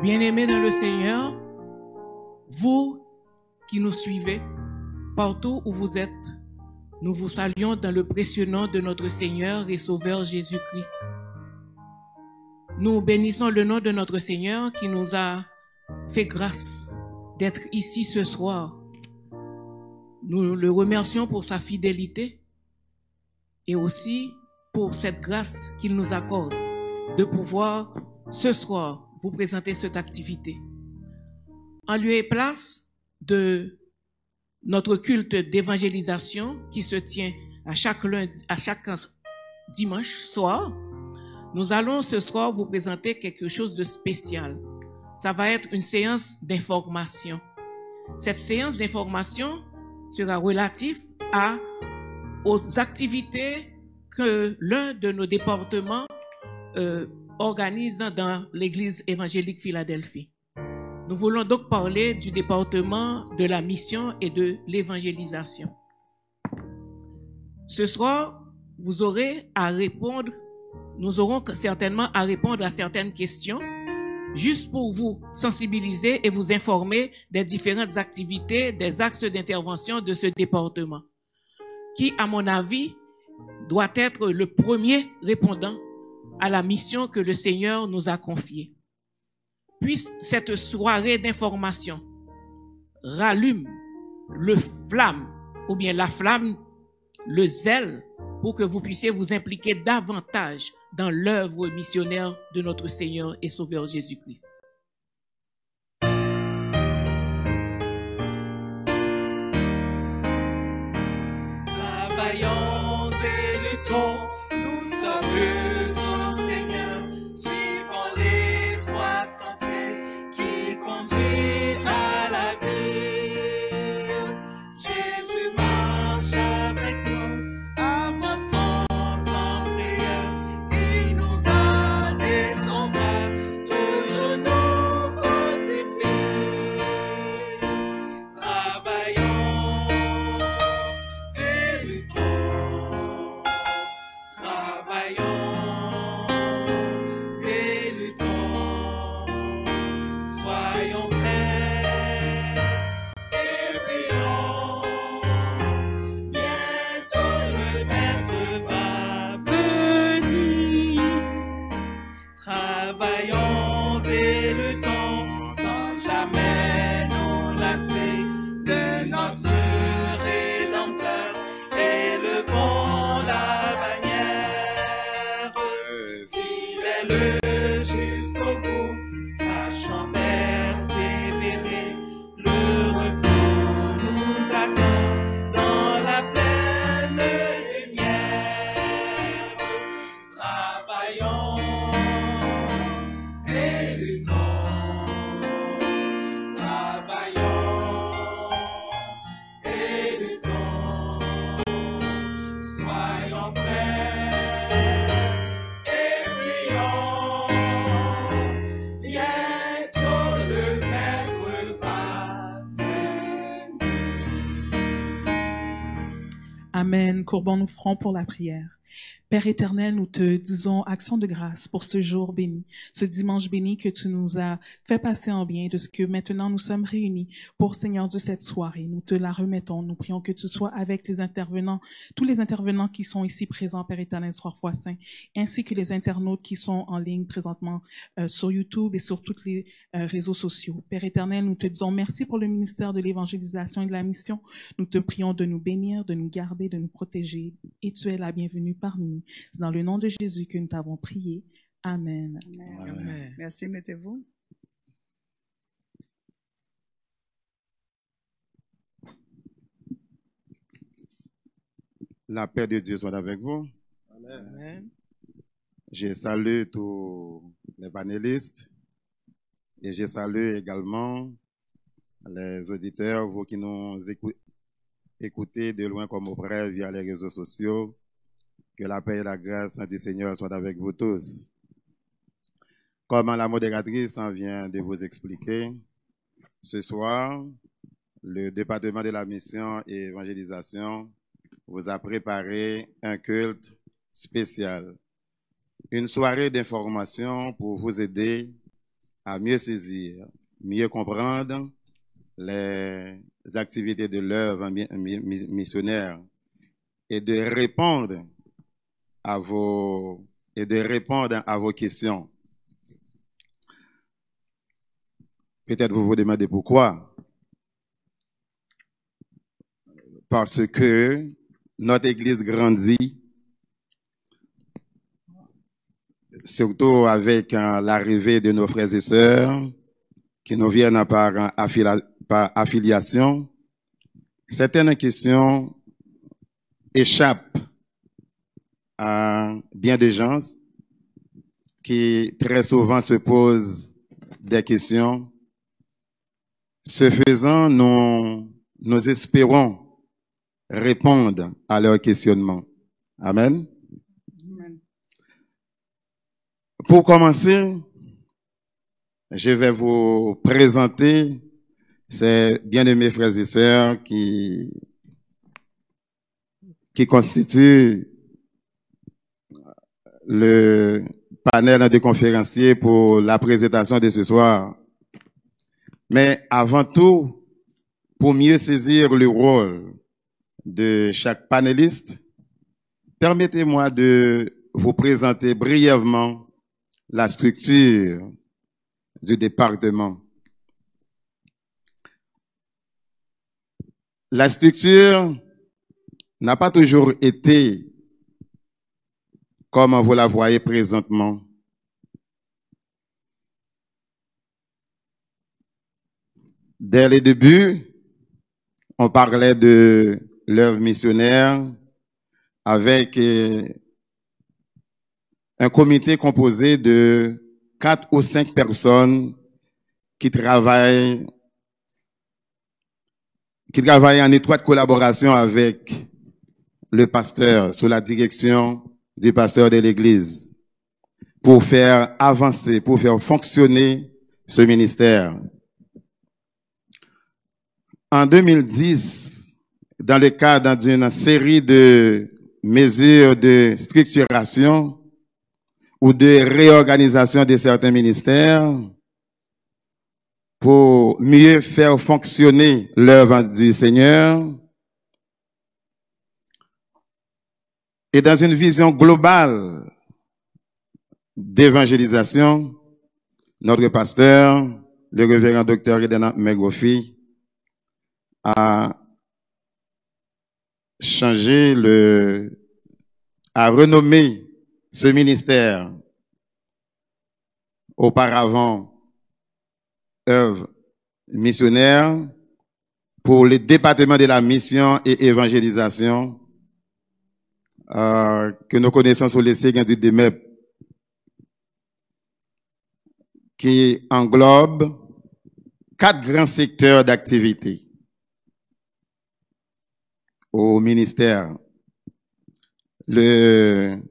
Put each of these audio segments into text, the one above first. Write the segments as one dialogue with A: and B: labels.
A: Bien-aimés dans le Seigneur, vous qui nous suivez, partout où vous êtes, nous vous saluons dans le précieux nom de notre Seigneur et Sauveur Jésus-Christ. Nous bénissons le nom de notre Seigneur qui nous a fait grâce d'être ici ce soir. Nous le remercions pour sa fidélité et aussi pour cette grâce qu'il nous accorde de pouvoir ce soir vous présenter cette activité. En lieu et place de notre culte d'évangélisation qui se tient à chaque dimanche soir, nous allons ce soir vous présenter quelque chose de spécial. Ça va être une séance d'information. Cette séance d'information sera relative aux activités que l'un de nos départements organise dans l'Église évangélique Philadelphie. Nous voulons donc parler du département de la mission et de l'évangélisation. Ce soir, nous aurons certainement à répondre à certaines questions, juste pour vous sensibiliser et vous informer des différentes activités, des axes d'intervention de ce département, qui, à mon avis, doit être le premier répondant à la mission que le Seigneur nous a confiée. Puisse cette soirée d'information rallume le flamme, ou bien la flamme, le zèle, pour que vous puissiez vous impliquer davantage dans l'œuvre missionnaire de notre Seigneur et Sauveur Jésus-Christ.
B: Travaillons et luttons, nous sommes en Seigneur, suivons les trois sentiers qui conduisent à la vie. Jésus marche avec nous, avançons sans prière, il nous garde et son bras, toujours nous fortifie. Travaillons et luttons, soyons prêts et prions. Bientôt le Maître va venir. Travaillons et luttons sans jamais nous lasser de notre Rédempteur. Élevons la bannière, fidèle jusqu'au bout, sachant persévérer. Le repos nous attend dans la pleine lumière. Travaillons et luttons, travaillons et luttons, soyons prêts et prions. Bientôt le Maître va venir.
C: Amen. Courbons nos fronts pour la prière. Père éternel, nous te disons action de grâce pour ce jour béni, ce dimanche béni que tu nous as fait passer en bien, de ce que maintenant nous sommes réunis pour, Seigneur Dieu, cette soirée. Nous te la remettons. Nous prions que tu sois avec les intervenants, tous les intervenants qui sont ici présents, Père éternel, soir fois saint, ainsi que les internautes qui sont en ligne présentement sur YouTube et sur tous les réseaux sociaux. Père éternel, nous te disons merci pour le ministère de l'évangélisation et de la mission. Nous te prions de nous bénir, de nous garder, de nous protéger, et tu es la bienvenue parmi nous. C'est dans le nom de Jésus que nous t'avons prié. Amen.
D: Amen.
A: Amen.
D: Merci, mettez-vous.
E: La paix de Dieu soit avec vous.
A: Amen.
E: Je salue tous les panélistes et je salue également les auditeurs, vous qui nous écoutez de loin comme auprès via les réseaux sociaux. Que la paix et la grâce du Seigneur soient avec vous tous. Comme la modératrice en vient de vous expliquer, ce soir, le département de la mission et évangélisation vous a préparé un culte spécial. Une soirée d'information pour vous aider à mieux saisir, mieux comprendre les activités de l'œuvre missionnaire et de répondre à vos questions. Peut-être vous vous demandez pourquoi. Parce que notre Église grandit, surtout avec l'arrivée de nos frères et sœurs qui nous viennent par affiliation. Certaines questions échappent à bien de gens qui très souvent se posent des questions. Ce faisant, nous espérons répondre à leurs questionnements. Amen.
C: Amen.
E: Pour commencer, je vais vous présenter ces bien-aimés frères et sœurs qui constituent le panel de conférenciers pour la présentation de ce soir. Mais avant tout, pour mieux saisir le rôle de chaque panéliste, permettez-moi de vous présenter brièvement la structure du département. La structure n'a pas toujours été comme vous la voyez présentement. Dès le début, on parlait de l'œuvre missionnaire avec un comité composé de 4 ou 5 personnes qui travaillent en étroite collaboration avec le pasteur, sous la direction du pasteur de l'Église, pour faire avancer, pour faire fonctionner ce ministère. En 2010, dans le cadre d'une série de mesures de structuration ou de réorganisation de certains ministères pour mieux faire fonctionner l'œuvre du Seigneur, et dans une vision globale d'évangélisation, notre pasteur, le révérend docteur Edena Megofi, a renommé ce ministère, auparavant œuvre missionnaire, pour le département de la mission et évangélisation, que nous connaissons sous les signes du DEMEP, qui englobe 4 grands secteurs d'activité au ministère. L'œuvre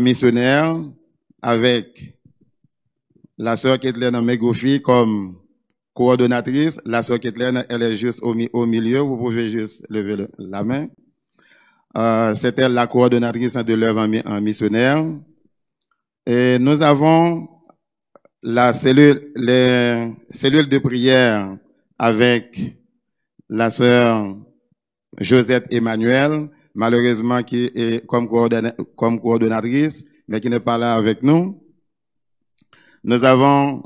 E: missionnaire avec la sœur Kathleen Megofi comme coordonnatrice. La sœur Kathleen, elle est juste au milieu, vous pouvez juste lever la main. C'est elle la coordonnatrice de l'œuvre missionnaire. Et nous avons les cellules de prière avec la sœur Josette Emmanuel, malheureusement qui est comme coordonnatrice, mais qui n'est pas là avec nous. Nous avons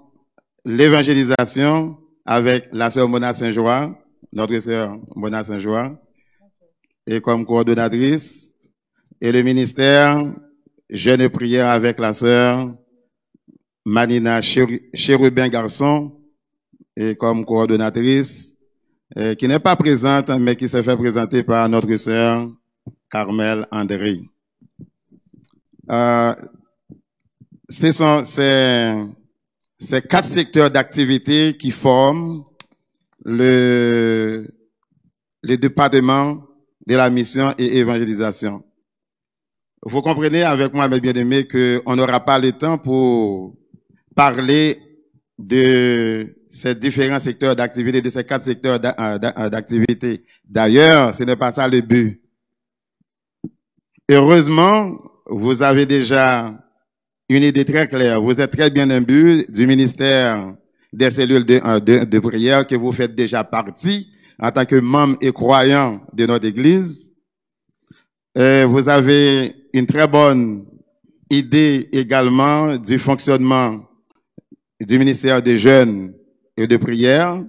E: l'évangélisation avec la sœur Mona Saint-Joie, notre sœur Mona Saint-Joie, et comme coordonnatrice, et le ministère Jeûne et prière avec la sœur Manina Chérubin Garçon, et comme coordonnatrice, qui n'est pas présente, mais qui s'est fait présenter par notre sœur Carmel André. Ce sont ces 4 secteurs d'activité qui forment le département de la mission et évangélisation. Vous comprenez avec moi, mes bien-aimés, qu'on n'aura pas le temps pour parler de ces différents secteurs d'activité, de ces 4 secteurs d'activité. D'ailleurs, ce n'est pas ça le but. Heureusement, vous avez déjà une idée très claire. Vous êtes très bien imbu du ministère des cellules de prière que vous faites déjà partie en tant que membre et croyant de notre Église. Vous avez une très bonne idée également du fonctionnement du ministère des jeunes et de prière.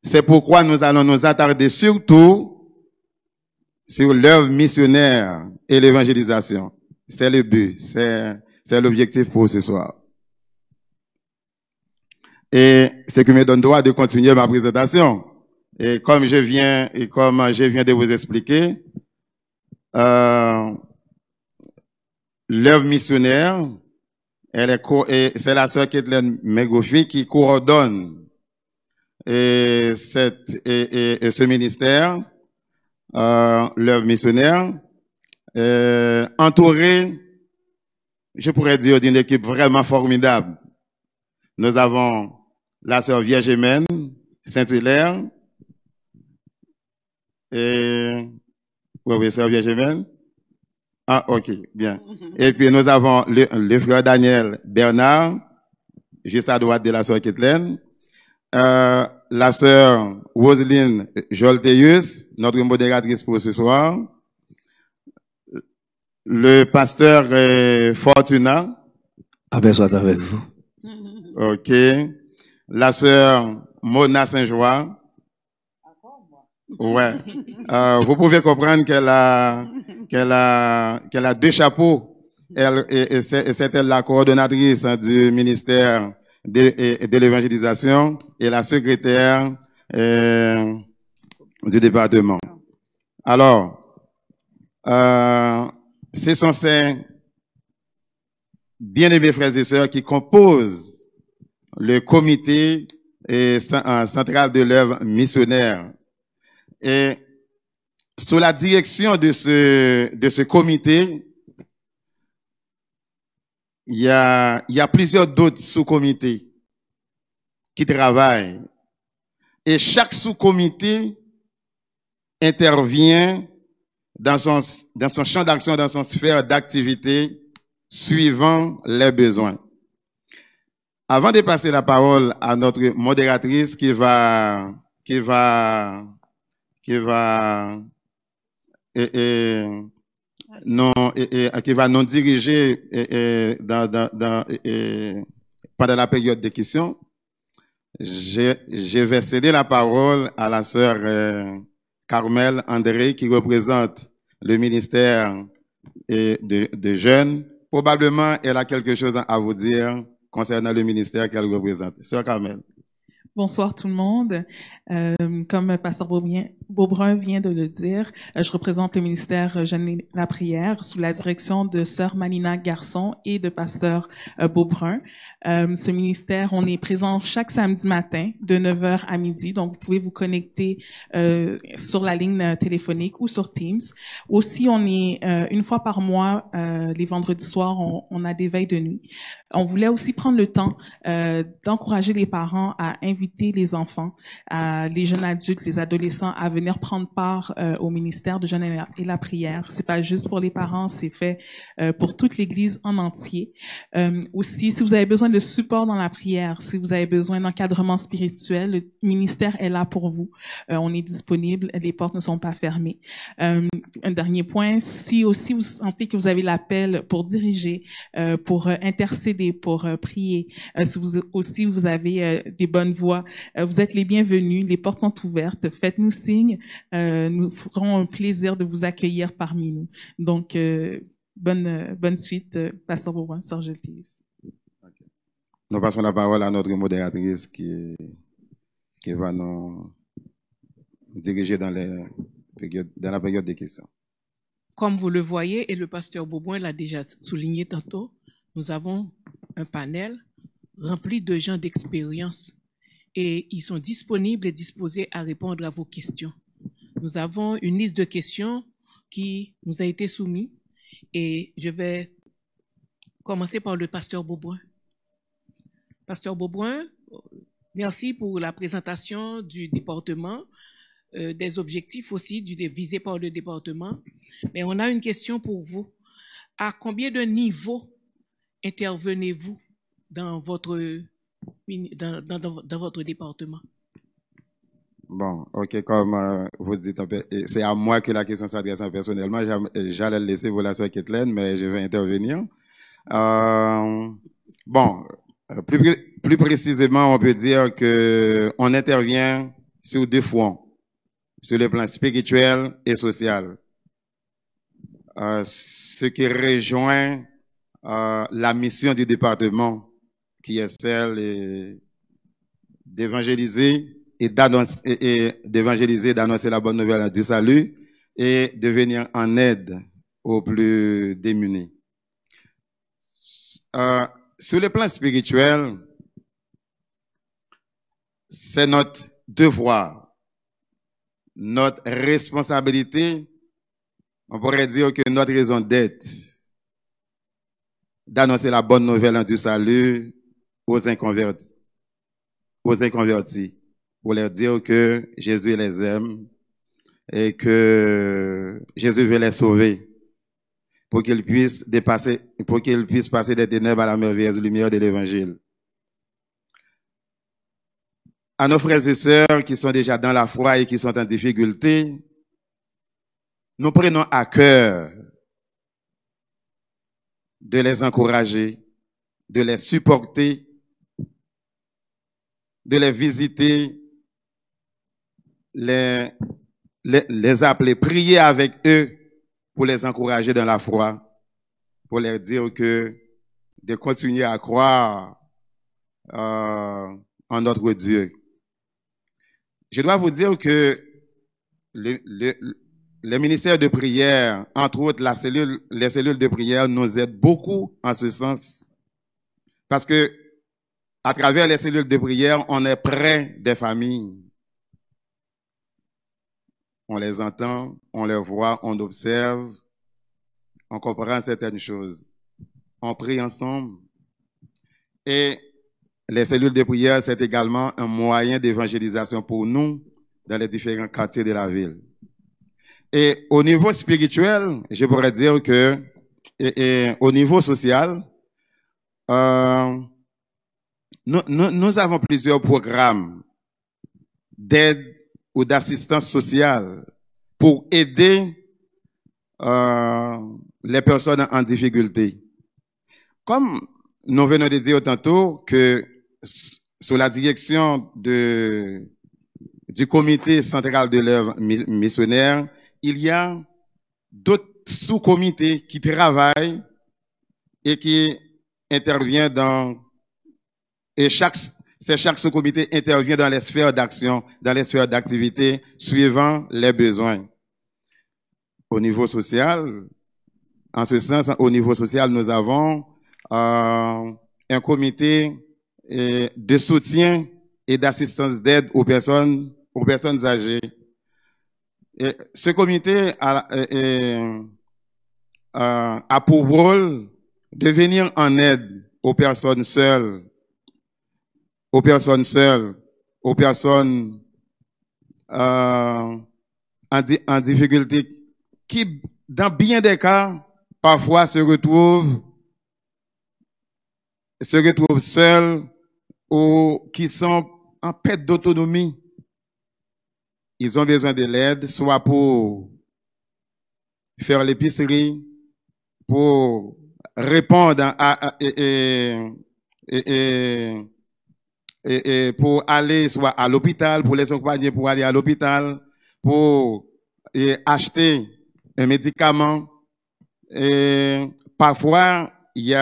E: C'est pourquoi nous allons nous attarder surtout sur l'œuvre missionnaire et l'évangélisation. C'est le but, c'est l'objectif pour ce soir. Et ce qui me donne droit de continuer ma présentation. Et comme je viens de vous expliquer, l'œuvre missionnaire, c'est la sœur Kathleen Megofi qui coordonne ce ministère, l'œuvre missionnaire, entouré, je pourrais dire, d'une équipe vraiment formidable. Nous avons la sœur Vierge Aimène, Saint-Hilaire, oui, sœur Vierge Aimène. Ah, ok, bien. Et puis nous avons le frère Daniel Bernard, juste à droite de la sœur Kathleen. La sœur Roselyne Jolteus, notre modératrice pour ce soir. Le pasteur Fortuna.
D: Avec soit avec vous.
E: Ok. La sœur Mona Saint-Joie. Ouais. Vous pouvez comprendre qu'elle a deux chapeaux. C'est elle la coordonnatrice du ministère de l'évangélisation et la secrétaire du département. Alors, ce sont ces bien-aimés frères et sœurs qui composent le comité central de l'œuvre missionnaire. Et sous la direction de ce comité, il y a plusieurs d'autres sous-comités qui travaillent. Et chaque sous-comité intervient dans son champ d'action, dans son sphère d'activité, suivant les besoins. Avant de passer la parole à notre modératrice qui va nous diriger pendant la période de questions, je vais céder la parole à la sœur Carmel André qui représente le ministère de jeunes. Probablement, elle a quelque chose à vous dire concernant le ministère qu'elle représente. Sœur Carmel.
C: Bonsoir tout le monde. Comme Pasteur Beaubrun vient de le dire, je représente le ministère Jeunes et la prière sous la direction de Sœur Malina Garçon et de Pasteur Beaubrun. Ce ministère, on est présent chaque samedi matin de 9h à midi, donc vous pouvez vous connecter sur la ligne téléphonique ou sur Teams. Aussi, on est une fois par mois, les vendredis soirs, on a des veilles de nuit. On voulait aussi prendre le temps d'encourager les parents à inviter les enfants, les jeunes adultes, les adolescents à venir prendre part au ministère de Jeunes et la prière. C'est pas juste pour les parents, c'est fait pour toute l'Église en entier. Aussi, si vous avez besoin de support dans la prière, si vous avez besoin d'encadrement spirituel, le ministère est là pour vous. On est disponible, les portes ne sont pas fermées. Un dernier point, si aussi vous sentez que vous avez l'appel pour diriger, pour intercéder, pour prier, si vous avez des bonnes voix, vous êtes les bienvenus, les portes sont ouvertes, faites-nous signe, nous ferons un plaisir de vous accueillir parmi nous. Donc, bonne suite, Pasteur Beaubrun, Sœur Jolteus.
E: Okay. Nous passons la parole à notre modératrice qui va nous diriger dans la période des questions.
A: Comme vous le voyez, et le pasteur Beaubrun l'a déjà souligné tantôt, nous avons un panel rempli de gens d'expérience et ils sont disponibles et disposés à répondre à vos questions. Nous avons une liste de questions qui nous a été soumise et je vais commencer par le pasteur Beaubrun. Pasteur Beaubrun, merci pour la présentation du département, des objectifs aussi visés par le département. Mais on a une question pour vous. À combien de niveaux intervenez-vous dans votre département?
E: Bon, ok, comme vous dites, c'est à moi que la question s'adresse personnellement. J'allais le laisser pour la soeur Kathleen, mais je vais intervenir. Bon, plus précisément, on peut dire que on intervient sur deux fronts, sur le plan spirituel et social. Ce qui rejoint la mission du département, qui est celle d'évangéliser et d'annoncer la bonne nouvelle du salut et de venir en aide aux plus démunis. Sur le plan spirituel, c'est notre devoir, notre responsabilité, on pourrait dire que notre raison d'être, d'annoncer la bonne nouvelle du salut aux inconvertis, pour leur dire que Jésus les aime et que Jésus veut les sauver pour qu'ils puissent passer des ténèbres à la merveilleuse lumière de l'évangile. À nos frères et sœurs qui sont déjà dans la foi et qui sont en difficulté, nous prenons à cœur de les encourager, de les supporter, de les visiter, les appeler, prier avec eux pour les encourager dans la foi, pour leur dire que de continuer à croire en notre Dieu. Je dois vous dire que le ministère de prière, entre autres les cellules de prière, nous aident beaucoup en ce sens, parce que à travers les cellules de prière, on est près des familles. On les entend, on les voit, on observe, on comprend certaines choses. On prie ensemble. Et les cellules de prière, c'est également un moyen d'évangélisation pour nous dans les différents quartiers de la ville. Et au niveau spirituel, je pourrais dire que, au niveau social, nous avons plusieurs programmes d'aide ou d'assistance sociale pour aider les personnes en difficulté. Comme nous venons de dire tantôt que sous la direction du comité central de l'œuvre missionnaire, il y a d'autres sous-comités qui travaillent et qui interviennent chaque sous-comité intervient dans les sphères d'action, dans les sphères d'activité, suivant les besoins. Au niveau social, en ce sens, au niveau social, nous avons un comité de soutien et d'assistance d'aide aux personnes âgées. Et ce comité a pour rôle de venir en aide aux personnes seules, aux personnes en difficulté, qui, dans bien des cas, parfois se retrouvent seuls ou qui sont en perte d'autonomie. Ils ont besoin de l'aide, soit pour faire l'épicerie, pour répondre pour aller soit à l'hôpital, pour les accompagner pour aller à l'hôpital, pour acheter un médicament. Et parfois, ils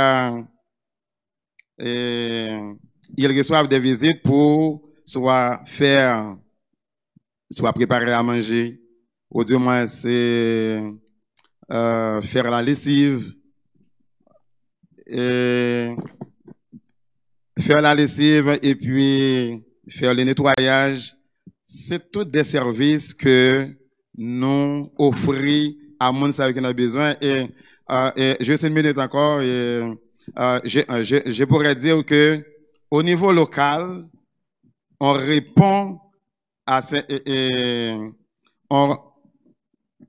E: reçoivent des visites pour soit préparer à manger, ou du moins c'est faire la lessive, et puis faire le nettoyage. C'est tous des services que nous offrons à monde qui en a besoin. Et juste une minute encore, je pourrais dire que au niveau local, on répond à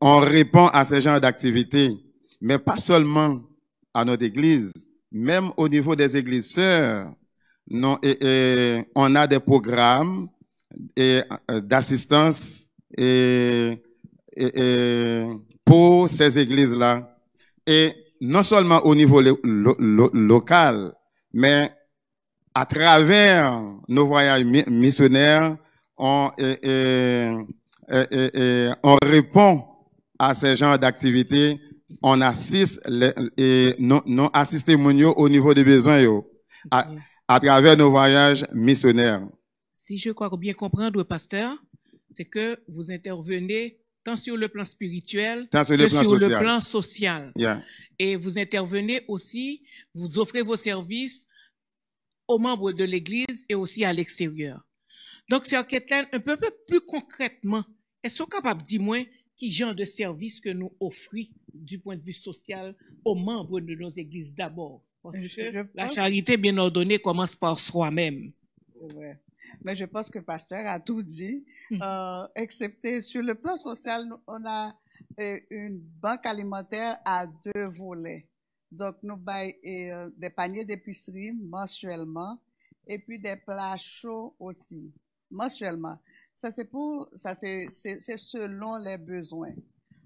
E: on répond à ces genres d'activités, mais pas seulement à notre église, même au niveau des églises sœurs, non, on a des programmes d'assistance pour ces églises-là. Et non seulement au niveau local, mais à travers nos voyages missionnaires, on répond à ces genres d'activités, on assiste non assisté au niveau des besoins à travers nos voyages missionnaires.
A: Si je crois bien comprendre, pasteur, c'est que vous intervenez tant sur le plan spirituel que sur le plan social.
E: Yeah.
A: Et vous intervenez aussi, vous offrez vos services aux membres de l'Église et aussi à l'extérieur. Donc, Sœur Kathleen, un peu plus concrètement, est-ce que vous êtes capable de dire moi quel genre de service que nous offrons du point de vue social aux membres de nos églises d'abord? Parce que la charité bien ordonnée commence par soi-même.
F: Ouais. Mais je pense que le pasteur a tout dit, excepté sur le plan social, on a une banque alimentaire à 2 volets. Donc, nous baillons des paniers d'épicerie mensuellement et puis des plats chauds aussi, mensuellement. Ça, c'est selon les besoins.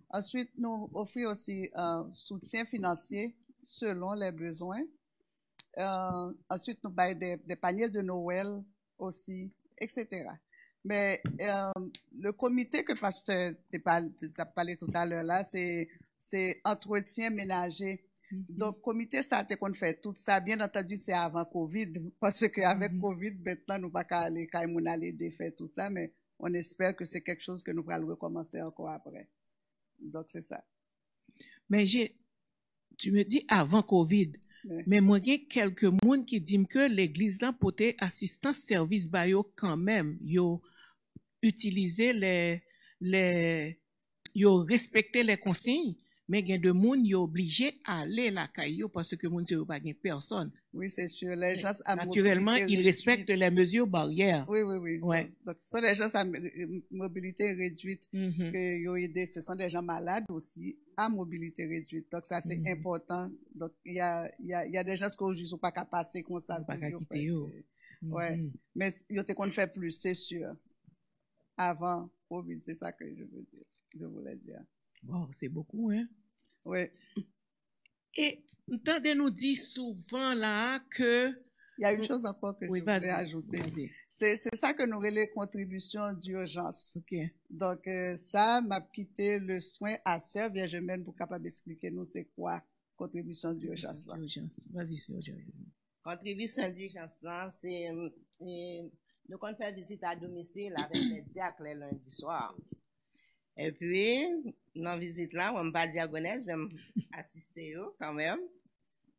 F: Ensuite, nous offrons aussi un soutien financier selon les besoins. Ensuite, nous baillons des paniers de Noël aussi, etc. Mais le comité que pasteur t'a parlé tout à l'heure là, c'est entretien ménager. Donc, comité ça, qu'on fait tout ça, bien entendu, c'est avant Covid, parce qu'avec Covid, maintenant, nous ne pouvons pas aller, quand on allait défaire tout ça, mais on espère que c'est quelque chose que nous allons recommencer encore après. Donc, c'est ça.
A: Mais tu me dis avant Covid, mais moi, il y a quelques personnes qui disent que l'église là peut assistance service bayo quand même, yo utiliser yo respecter les consignes, mais il y a de monde yo obligé à aller la caillou parce que moun pas personne.
F: Oui, c'est sûr. Les gens
A: naturellement, ils respectent les mesures barrières.
F: Oui.
A: Ouais.
F: Donc, ce sont des gens à mobilité réduite que yo aidé. Ce sont des gens malades aussi à mobilité réduite. Donc, ça, c'est important. Donc, il y a des gens qui aujourd'hui sont pas capables de passer comme ça. Ouais. Mais yo te qu'on fait plus, c'est sûr. Avant Covid, c'est ça que je voulais dire.
A: Wow, c'est beaucoup, hein?
F: Oui.
A: Et entendez nous dire souvent là que...
F: Il y a une chose encore que je voulais ajouter. C'est ça que nous relais contribution d'urgence.
A: Okay.
F: Donc, ça m'a quitté le soin à Sœur Vierge Humaine pour capable d'expliquer nous c'est quoi contribution d'urgence là.
A: Vas-y, Sœur Vierge.
G: Contribution d'urgence là, c'est nous qu'on fait visite à domicile avec les diacres le lundi soir. Et puis, dans visite là, on va diagonesse, je vais assister quand même,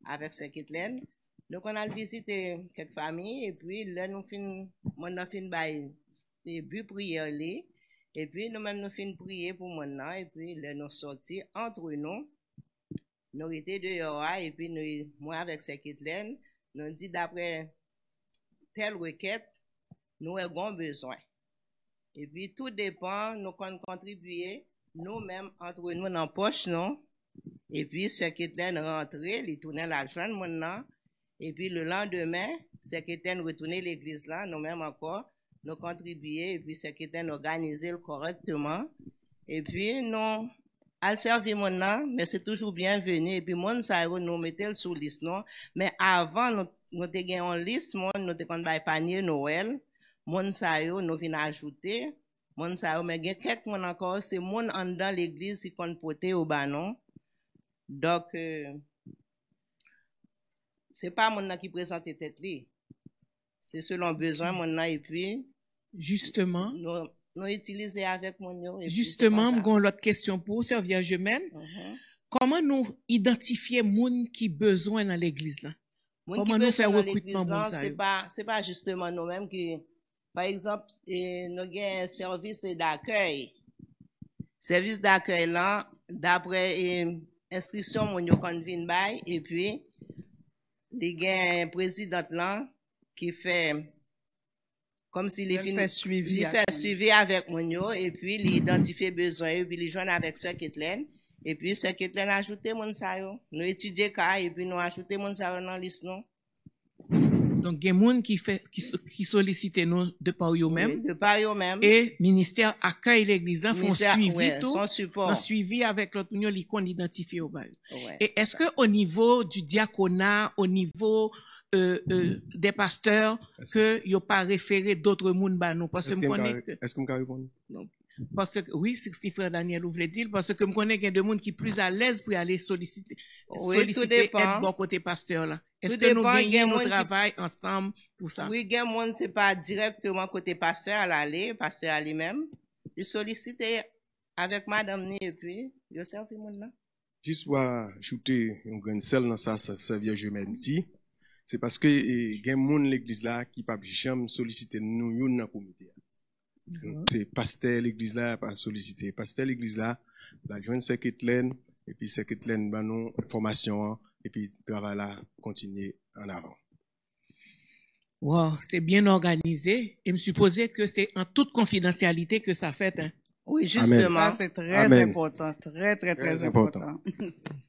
G: avec ce Kathleen. Donc, on a visité quelques familles, et puis, là, nous fin by but prière, et puis, nous-mêmes, nous fin prier pour maintenant, et puis, là, nous sortis entre nous étions dehors, et puis, moi, avec ce Kathleen, nous dit d'après telle requête, nous avons besoin. Et puis, tout dépend, nous contribuer, nous-mêmes, entre nous, dans la poche, non? Et puis, ce Kathleen rentré, il tournait l'argent maintenant. Et puis, le lendemain, ce Kathleen retourné l'église là, nous-mêmes encore, nous contribuer, et puis, ce Kathleen organisé correctement. Et puis, nous, à servir maintenant, mais c'est toujours bienvenu. Et puis, mon ça, nous mettons sous liste, non? Mais avant, nous avons en liste, nous avons panier Noël. Mon sa yo nous vient ajouter mon sa yo mais gen quelques mon encore c'est mon en dans l'église qui qu'on porter au banon. Donc c'est pas mon qui présente tête li, c'est selon besoin mon et puis
A: justement
G: nous utiliser avec mon yo.
A: Justement m'gon l'autre question pour Sœur Vierge Humaine. Comment nous identifier moun qui besoin dans l'église là? Comment nous faire recrutement moun sa?
G: C'est pas justement nous-mêmes qui par exemple, nous avons un service d'accueil. Service d'accueil là, d'après inscription, mon yo kon vin bay, et puis, il y a un président là, qui fait, comme s'il fait suivi avec mon yo, et puis, il identifie besoin, et puis, il joint avec Sœur Kathleen, Et puis, c'est que t'en ajouté mon sa yo. Nous étudier cas, et puis nous ajouter mon sa yo dans liste non.
A: Donc, il y a des gens qui sollicitent nous de par eux-mêmes.
G: Oui, de par eux-mêmes.
A: Et ministère accueille l'église, là, font
G: Ministère,
A: suivi
G: ouais,
A: tout.
G: son support.
A: Un suivi avec l'autre union, qu'on identifie au bail.
G: Ouais,
A: Et
G: c'est
A: est-ce
G: ça.
A: que au niveau du diaconat, au niveau des pasteurs, que y a pas référé d'autres monde ba nous parce que me connais que
H: Est-ce que je peux répondre?
A: parce que oui, c'est ce que frère Daniel ou voulait dire parce que me connais qu'il y a des monde qui plus à l'aise pour aller solliciter
G: Oui, tout dépend.
A: être bon côté pasteur là. Est-ce
G: Tout
A: que nous
G: dépend, il y a
A: gagnons
G: monde
A: nos
G: qui-
A: travail ensemble pour ça?
G: Oui, gen moun c'est pas directement côté pasteur à l'aller, pasteur à lui-même. Il sollicite avec madame ni et puis, yo servi moun là.
H: Juste pour ajouter un grain de sel dans ça, ça vient je m'aime dit. C'est parce que il y a des gens l'église là qui pas jamais solliciter nous yon dans comité. C'est pasteur l'église là pas solliciter. Pasteur l'église là, la joindre secrétaire et puis secrétaire ben nous formation et puis travail là continuer en avant.
A: Wow, c'est bien organisé et me supposais que c'est en toute confidentialité que ça fait hein.
G: Oui, justement.
F: Ça, c'est très
H: Amen.
F: important. Très
H: Très
F: important.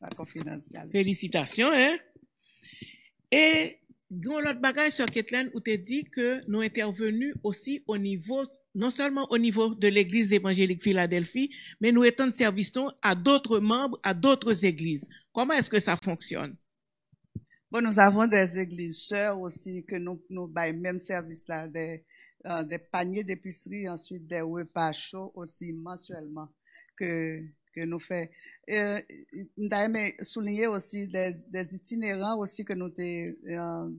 F: La confidentialité.
A: Félicitations, hein. Et, gon l'autre bagage sur Kathleen où t'es dit que nous intervenus aussi au niveau, non seulement au niveau de l'église évangélique Philadelphie, mais nous étendons service à d'autres membres, à d'autres églises. Comment est-ce que ça fonctionne?
F: Bon, nous avons des églises sœurs aussi que nous baillons même service là, des paniers d'épicerie, ensuite des repas chauds aussi mensuellement que nous faisons. D'ailleurs, souligner aussi des itinérants aussi que nous t'es dans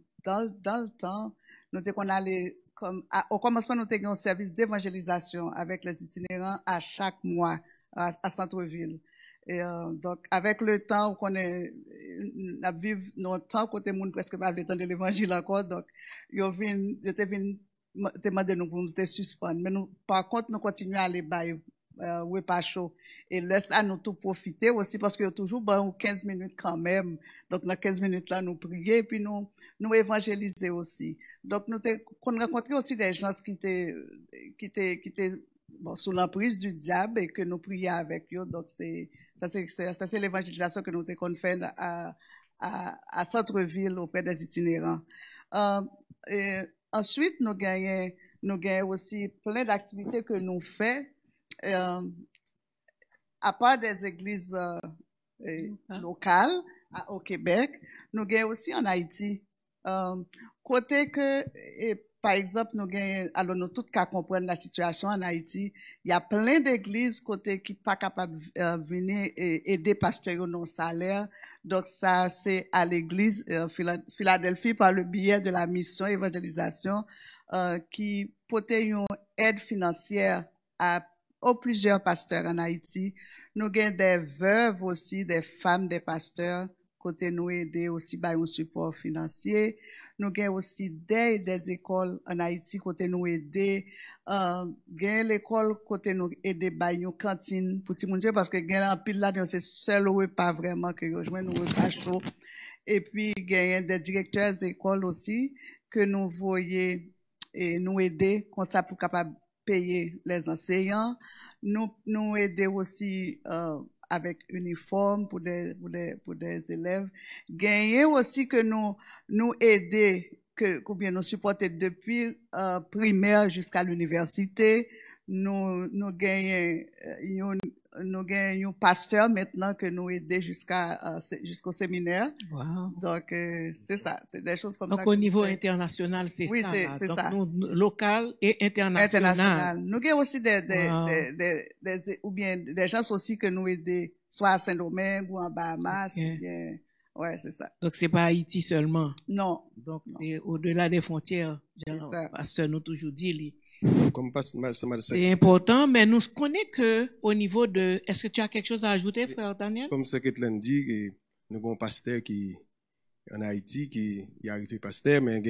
F: le temps, nous t'es qu'on allait comme au commencement nous t'es un service d'évangélisation avec les itinérants à chaque mois à centre-ville. Et donc avec le temps qu'on est n'a vivre nos temps côté monde presque pas le temps de l'évangile encore donc yo te vinn demander nous pour nous te suspendre mais nous par contre nous continuons à aller bailler repas chaud et laisse à nous tout profiter aussi parce que y a toujours bon 15 minutes quand même donc dans 15 minutes là nous prier puis nous évangéliser aussi donc nous qu'on rencontrer aussi des gens qui étaient bon, sous l'emprise du diable et que nous prions avec eux. Donc, c'est l'évangélisation que nous avons fait à centre-ville auprès des itinérants. Et ensuite, nous gagnons aussi plein d'activités que nous faisons, à part des églises locales au Québec, nous gagnons aussi en Haïti. Côté que, par exemple, alors nous tous qu'à comprendre la situation en Haïti, il y a plein d'églises côté qui pas capable venir aider pasteurs non salaire. Donc ça c'est à l'église Philadelphie par le biais de la mission évangélisation qui portait une aide financière aux plusieurs pasteurs en Haïti. Nous avons des veuves aussi, des femmes des pasteurs côté nous aider aussi par un support financier. Nous avons aussi des écoles en Haïti côté nous aider. Gain l'école côté nous aider par une cantine pour tout le monde parce que gain en pile là c'est seul repas vraiment que yo joindre nous repas chaud. Et puis gain des directeurs d'école aussi que nous voyons et nous aider comme ça pour capable payer les enseignants. Nous aider aussi avec uniforme pour des élèves. Gagner aussi que nous aider, ou bien nous supporter depuis primaire jusqu'à l'université. Nous gagnons un pasteur maintenant que nous aider jusqu'au séminaire.
A: Wow.
F: Donc c'est ça, c'est des choses comme
A: Donc
F: ça.
A: au niveau international, c'est
F: oui,
A: ça.
F: c'est
A: Donc,
F: ça.
A: nous, local et international.
F: Nous avons aussi
A: Wow.
F: ou bien des gens aussi que nous aidons, soit à Saint-Domingue ou en Bahamas,
A: Ok.
F: ou bien, ouais, c'est ça.
A: Donc c'est pas Haïti seulement.
F: Non,
A: Donc
F: Non.
A: c'est au-delà des frontières.
F: C'est ça.
A: Pasteur nous toujours dit.
H: Comme
A: C'est important, mais nous connaissons que au niveau de. Est-ce que tu as quelque chose à ajouter, frère Daniel?
H: comme secrétaire dit que nous avons un pasteur qui en Haïti qui est arrivé pasteur mais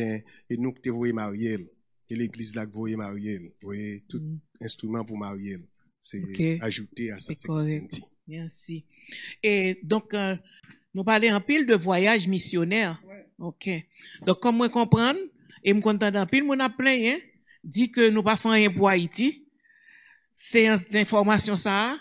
H: et nous qui voyé Mariel et l'église là qui voyé Mariel, voyez tout instrument pour Mariel. C'est
A: Ok.
H: ajouté à ça.
A: C'est correct. Merci. Et donc, nous parlons en pile de voyage missionnaire. OK. Donc, comme moi comprendre, et me content en pile, mon a plein, hein, dit que nous pas faisons rien pour Haïti. Séance d'information ça,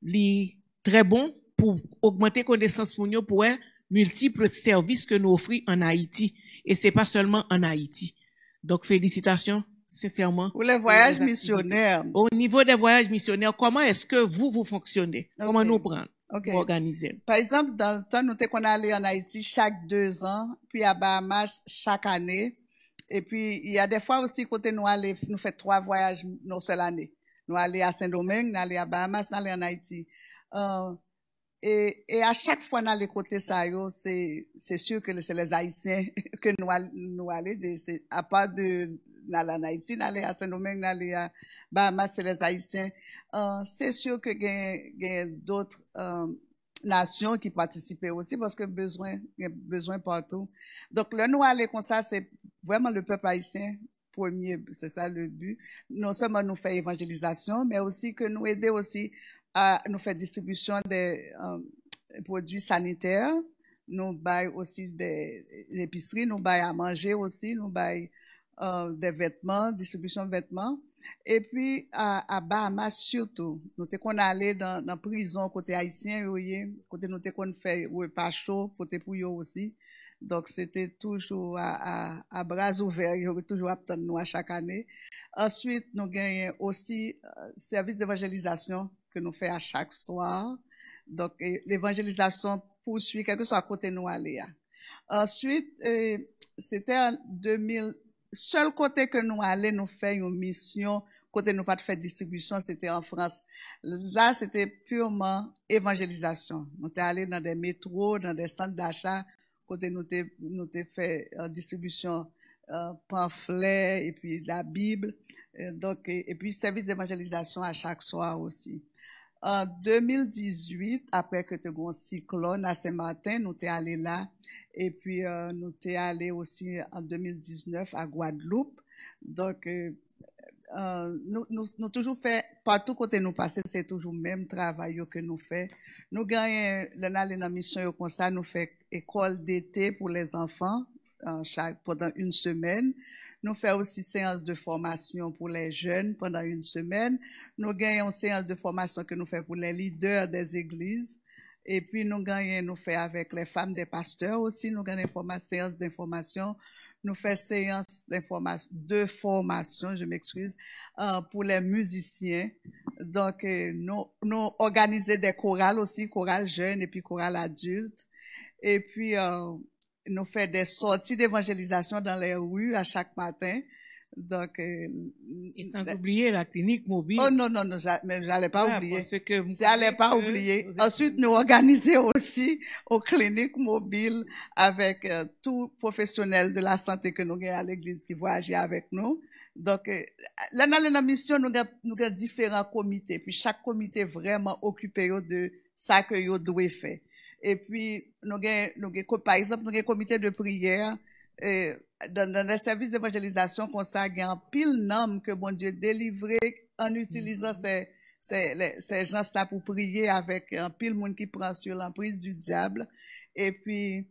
A: li très bon pour augmenter connaissance pour nous pour multiples services que nous offrons en Haïti. Et c'est pas seulement en Haïti. Donc, félicitations, sincèrement.
F: Pour les voyages missionnaires.
A: Au niveau des voyages missionnaires, comment est-ce que vous fonctionnez?
F: Ok.
A: Comment nous prendre?
F: Ok.
A: Pour organiser?
F: Par exemple, dans le temps, nous qu'on allait en Haïti chaque 2 ans, puis à Bahamas chaque année. Et puis, il y a des fois aussi, côté nous aller, nous fait 3 voyages nos seule année. Nous aller à Saint-Domingue, nous aller à Bahamas, nous aller en Haïti. Et à chaque fois, dans les côtés ça, c'est sûr que c'est les Haïtiens que nous aller, à part de, d'aller en Haïti, d'aller à Saint-Domingue, d'aller à Bahamas, c'est les Haïtiens. C'est sûr que il y a d'autres, nations qui participaient aussi parce que il y a besoin partout. Donc, là, nous aller comme ça, c'est vraiment le peuple haïtien premier, c'est ça le but. Non seulement nous faire évangélisation, mais aussi que nous aider aussi à nous faire distribution des produits sanitaires. Nous bail aussi des épiceries, nous bail à manger aussi, nous bail des vêtements, distribution de vêtements. Et puis, à Bahamas surtout, nous t'es qu'on allait dans prison côté haïtien, côté nous t'es qu'on fait, pas chaud, côté pour eux aussi. Donc, c'était toujours à bras ouverts, il y aurait toujours attendre nous à chaque année. Ensuite, nous gagnons aussi, service d'évangélisation que nous faisons à chaque soir. Donc, l'évangélisation poursuit, quel que soit à côté nous aller. Ensuite, c'était en 2000, seul côté que nous allons nous faire une mission, côté nous pas de faire distribution, c'était en France. Là, c'était purement évangélisation. Nous t'es allé dans des métros, dans des centres d'achat, côté nous t'es fait distribution pamphlets et puis la Bible. Donc, et puis service d'évangélisation à chaque soir aussi. En 2018, après que tu as eu un cyclone à Saint-Martin, nous t'es allé là. Et puis, nous t'es allé aussi en 2019 à Guadeloupe. Donc, nous toujours fait, partout côté nous passer, c'est toujours le même travail que nous fait. Nous gagnons, l'année dans mission comme ça, nous fait école d'été pour les enfants, pendant 1 semaine. Nous faisons aussi séance de formation pour les jeunes pendant 1 semaine. Nous gagnons une séance de formation que nous faisons pour les leaders des églises. Et puis, nous gagnons, nous faisons avec les femmes des pasteurs aussi, nous gagnons séance d'information. Nous faisons séance de formation, je m'excuse, pour les musiciens. Donc, nous organisons des chorales aussi, chorales jeunes et puis chorales adultes. Et puis, nous faisons des sorties d'évangélisation dans les rues à chaque matin. Donc,
A: et sans oublier la clinique mobile.
F: Oh non, mais j'allais pas oublier.
A: J'allais
F: pas oublier. Ensuite, nous organisons aussi aux cliniques mobiles avec tout professionnel de la santé que nous avons à l'église qui voyage avec nous. Donc, là, dans la mission, nous avons différents comités. Puis, chaque comité vraiment occupé de ça que nous devons faire. Et puis, par exemple, nous avons un comité de prière, dans les services d'évangélisation, qu'on ça, il y a un pile nom que bon Dieu délivrait en utilisant ces gens-là pour prier avec un pile monde qui prend sur l'emprise du diable. Et puis,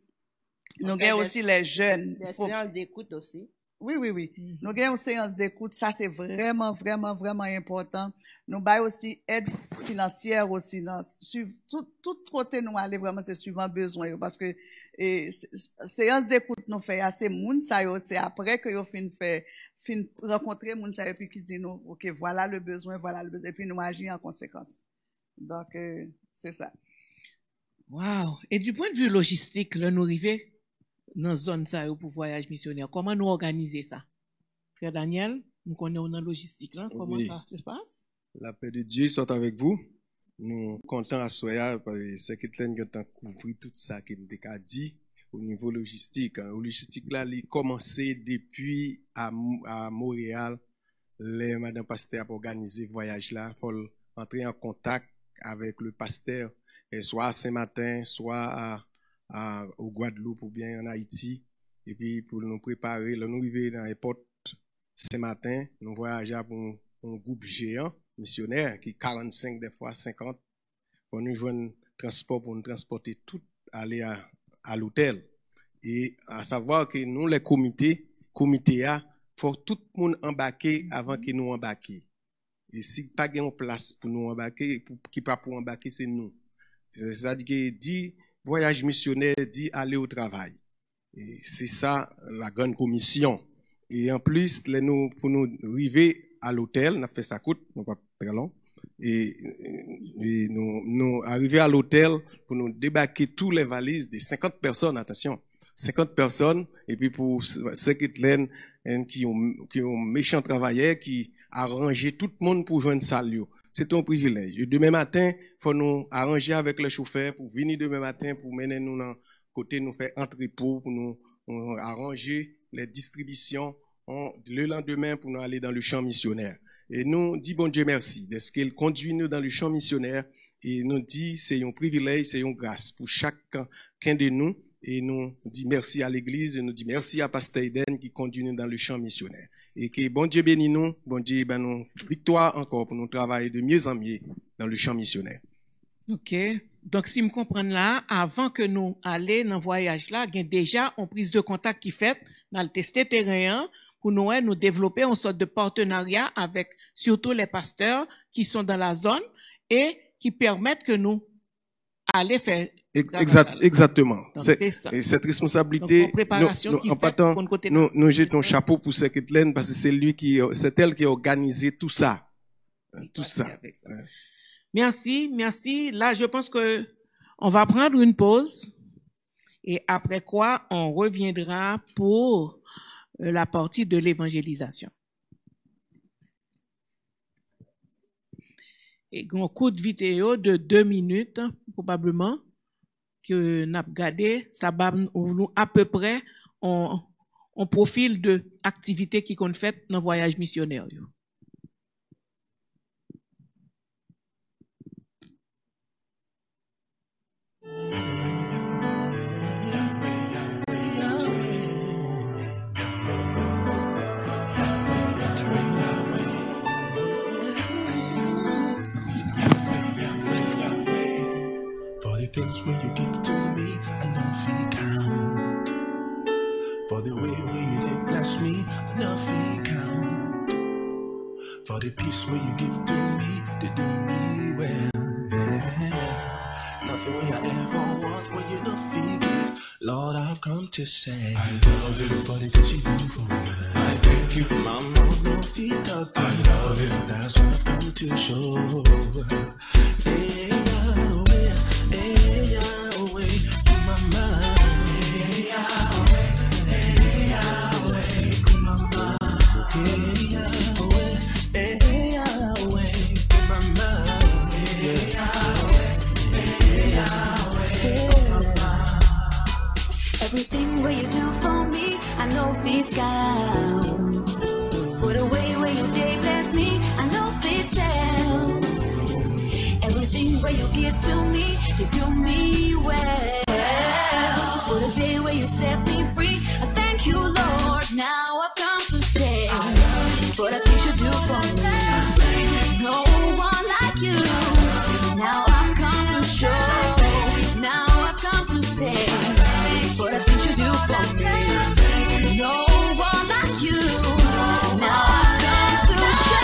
F: nous avons aussi les jeunes.
G: Des séances d'écoute aussi.
F: Oui. Nous avons une séance d'écoute. Ça, c'est vraiment important. Nous avons aussi aide financière aussi. Tout côté nous aller vraiment, c'est suivant besoin. Parce que, séance d'écoute nous fait assez moun, ça, c'est après que nous fin rencontrer moun, ça, et puis qui dit nous, OK, voilà le besoin, et puis nous agir en conséquence. Donc, c'est ça.
A: Wow. Et du point de vue logistique, là, nous arrivons dans zone ça pour voyage missionnaire. Comment nous organiser ça? Frère Daniel, nous connaissons dans logistique là, comment ça se passe?
H: La paix de Dieu soit avec vous. Nous comptons à Soya parce que c'est quelqu'un qui a couvert tout ça qui nous a dit au niveau logistique. Au logistique là, il a commencé depuis à Montréal. Madame Pasteur a organisé le voyage là. Il faut entrer en contact avec le pasteur, soit à Saint-Martin, soit au Guadeloupe ou bien en Haïti, et puis pour nous préparer, là nous arrivons dans l'aéroport Saint-Martin, nous voyageons pour un groupe géant missionnaire qui 45 des fois 50 pour nous joindre transport pour nous transporter tout aller à l'hôtel. Et à savoir que nous les comités faut tout le monde embarquer avant que nous embarquer. Et si pas gain place pour nous embarquer, qui pas pour embarquer c'est nous. C'est-à-dire que dit voyage missionnaire, dit aller au travail. Et c'est ça la grande commission. Et en plus, pour nous arriver à l'hôtel, on a fait ça coûte, non pas très long. Et nous arriver à l'hôtel pour nous débarquer tous les valises de 50 personnes, attention, 50 personnes, et puis pour secrétaire qui ont méchant travailleur, qui arrangé tout le monde pour joindre ça. C'est un privilège. Et demain matin, faut nous arranger avec le chauffeur pour venir demain matin, pour mener nous dans côté, nous faire entrepôt, pour nous arranger les distributions le lendemain pour nous aller dans le champ missionnaire. Et nous dit bon Dieu merci de ce qu'il conduit nous dans le champ missionnaire et nous dit c'est un privilège, c'est une grâce pour chacun de nous et nous dit merci à l'église et nous dit merci à Pasteur Eden qui conduit nous dans le champ missionnaire. Et que bon Dieu bénisse nous, bon Dieu ben nous victoire encore pour nous travailler de mieux en mieux dans le champ missionnaire.
A: OK. Donc, si me comprendre là, avant que nous allions dans le voyage là, il y a déjà une prise de contact qui fait dans le test terrain pour nous développer une sorte de partenariat avec surtout les pasteurs qui sont dans la zone et qui permettent que nous aller faire
H: exactement.
A: Donc,
H: et cette responsabilité, nous jetons chapeau pour Secretlaine parce que c'est elle qui a organisé tout ça. Tout ça.
A: Merci. Là, je pense que on va prendre une pause et après quoi, on reviendra pour la partie de l'évangélisation. Et un coup de vidéo de 2 minutes, probablement, que n'a regardé, ça va nous à peu près on profil de activité qui qu'on fait dans voyage missionnaire.
I: Things when you give to me, I know if count. For the way you did bless me, I know if count. For the peace when you give to me, they do me well. Yeah. Nothing way I ever want when you don't forgive. Lord, I've come to say, I love it for the things you do for me. I thank you, my mouth no feet up. I love it, that's what I've come to show. Yeah.
J: Everything what you do for me, I know fit down. For the way where you did bless me, I know fit down. Everything where you give to me, you do me well. For the day where you set me free, I thank you, Lord. Now I've come to say, for the things you do for me, no one like you. Now I've come to show, now I've come to say, for the things you do for me, no one like you. Now I've come to show.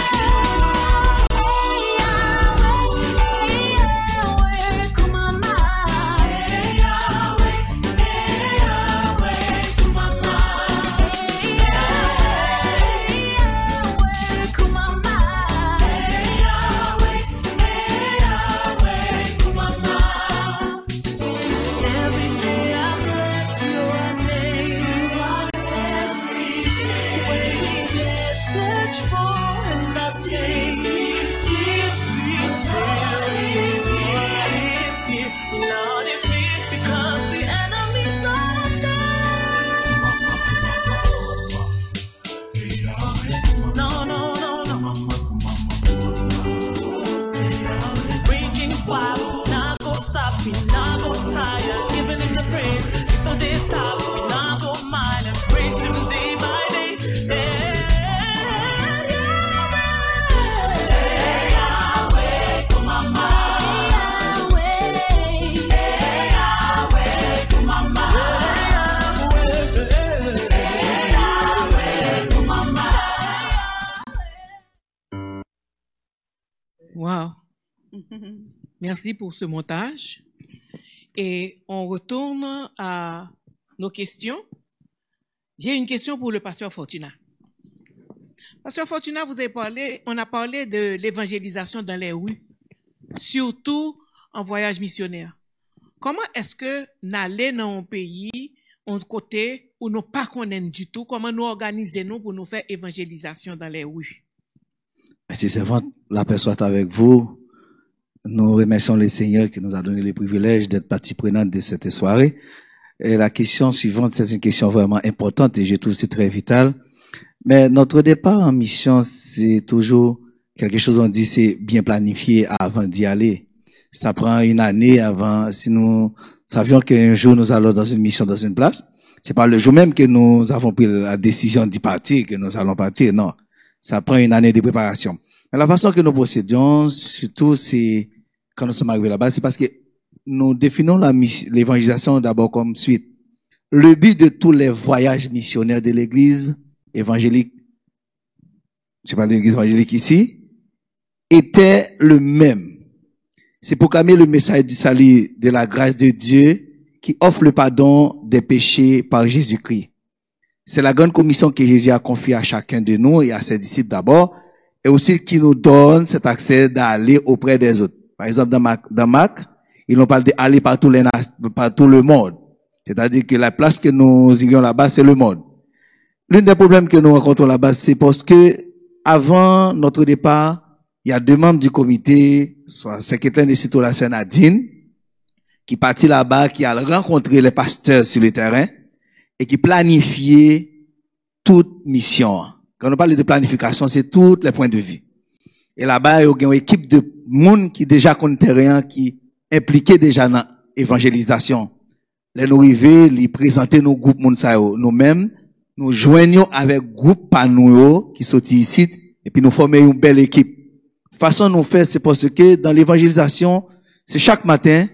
A: Wow. Merci pour ce montage. Et on retourne à nos questions. J'ai une question pour le pasteur Fortuna. Pasteur Fortuna, on a parlé de l'évangélisation dans les rues, surtout en voyage missionnaire. Comment est-ce que n'aller dans un pays, un côté où nous pas connaissons du tout, comment nous organisons pour nous faire évangélisation dans les rues?
D: Merci, servante. La paix soit avec vous. Nous remercions le Seigneur qui nous a donné le privilège d'être partie prenante de cette soirée. Et la question suivante, c'est une question vraiment importante et je trouve que c'est très vital. Mais notre départ en mission, c'est toujours quelque chose, on dit, c'est bien planifié avant d'y aller. Ça prend une année avant. Si nous savions qu'un jour nous allons dans une mission dans une place, c'est pas le jour même que nous avons pris la décision d'y partir, que nous allons partir. Non. Ça prend une année de préparation. Mais la façon que nous procédons, surtout, c'est, quand nous sommes arrivés là-bas, c'est parce que nous définons l'évangélisation d'abord comme suite. Le but de tous les voyages missionnaires de l'église évangélique, je parle de l'église évangélique ici, était le même. C'est proclamer le message du salut de la grâce de Dieu qui offre le pardon des péchés par Jésus-Christ. C'est la grande commission que Jésus a confiée à chacun de nous et à ses disciples d'abord, et aussi qui nous donne cet accès d'aller auprès des autres. Par exemple, dans Marc, ils nous parlent d'aller par tout le monde. C'est-à-dire que la place que nous irions là-bas, c'est le monde. L'un des problèmes que nous rencontrons là-bas, c'est parce que avant notre départ, il y a 2 membres du comité, soit secrétaire de Cito la sœur Nadine, qui partit là-bas, qui a rencontré les pasteurs sur le terrain, et qui planifiait toute mission. Quand on parle de planification, c'est tous les points de vue. Et là-bas, il y a une équipe de monde qui déjà connaît le terrain, qui impliqué déjà dans l'évangélisation. Les nous arrivés, les présenter nos groupes nous-mêmes, nous joignons avec groupe panouyo qui sont ici, et puis nous formons une belle équipe. Façon nous faire, c'est parce que dans l'évangélisation, c'est chaque matin,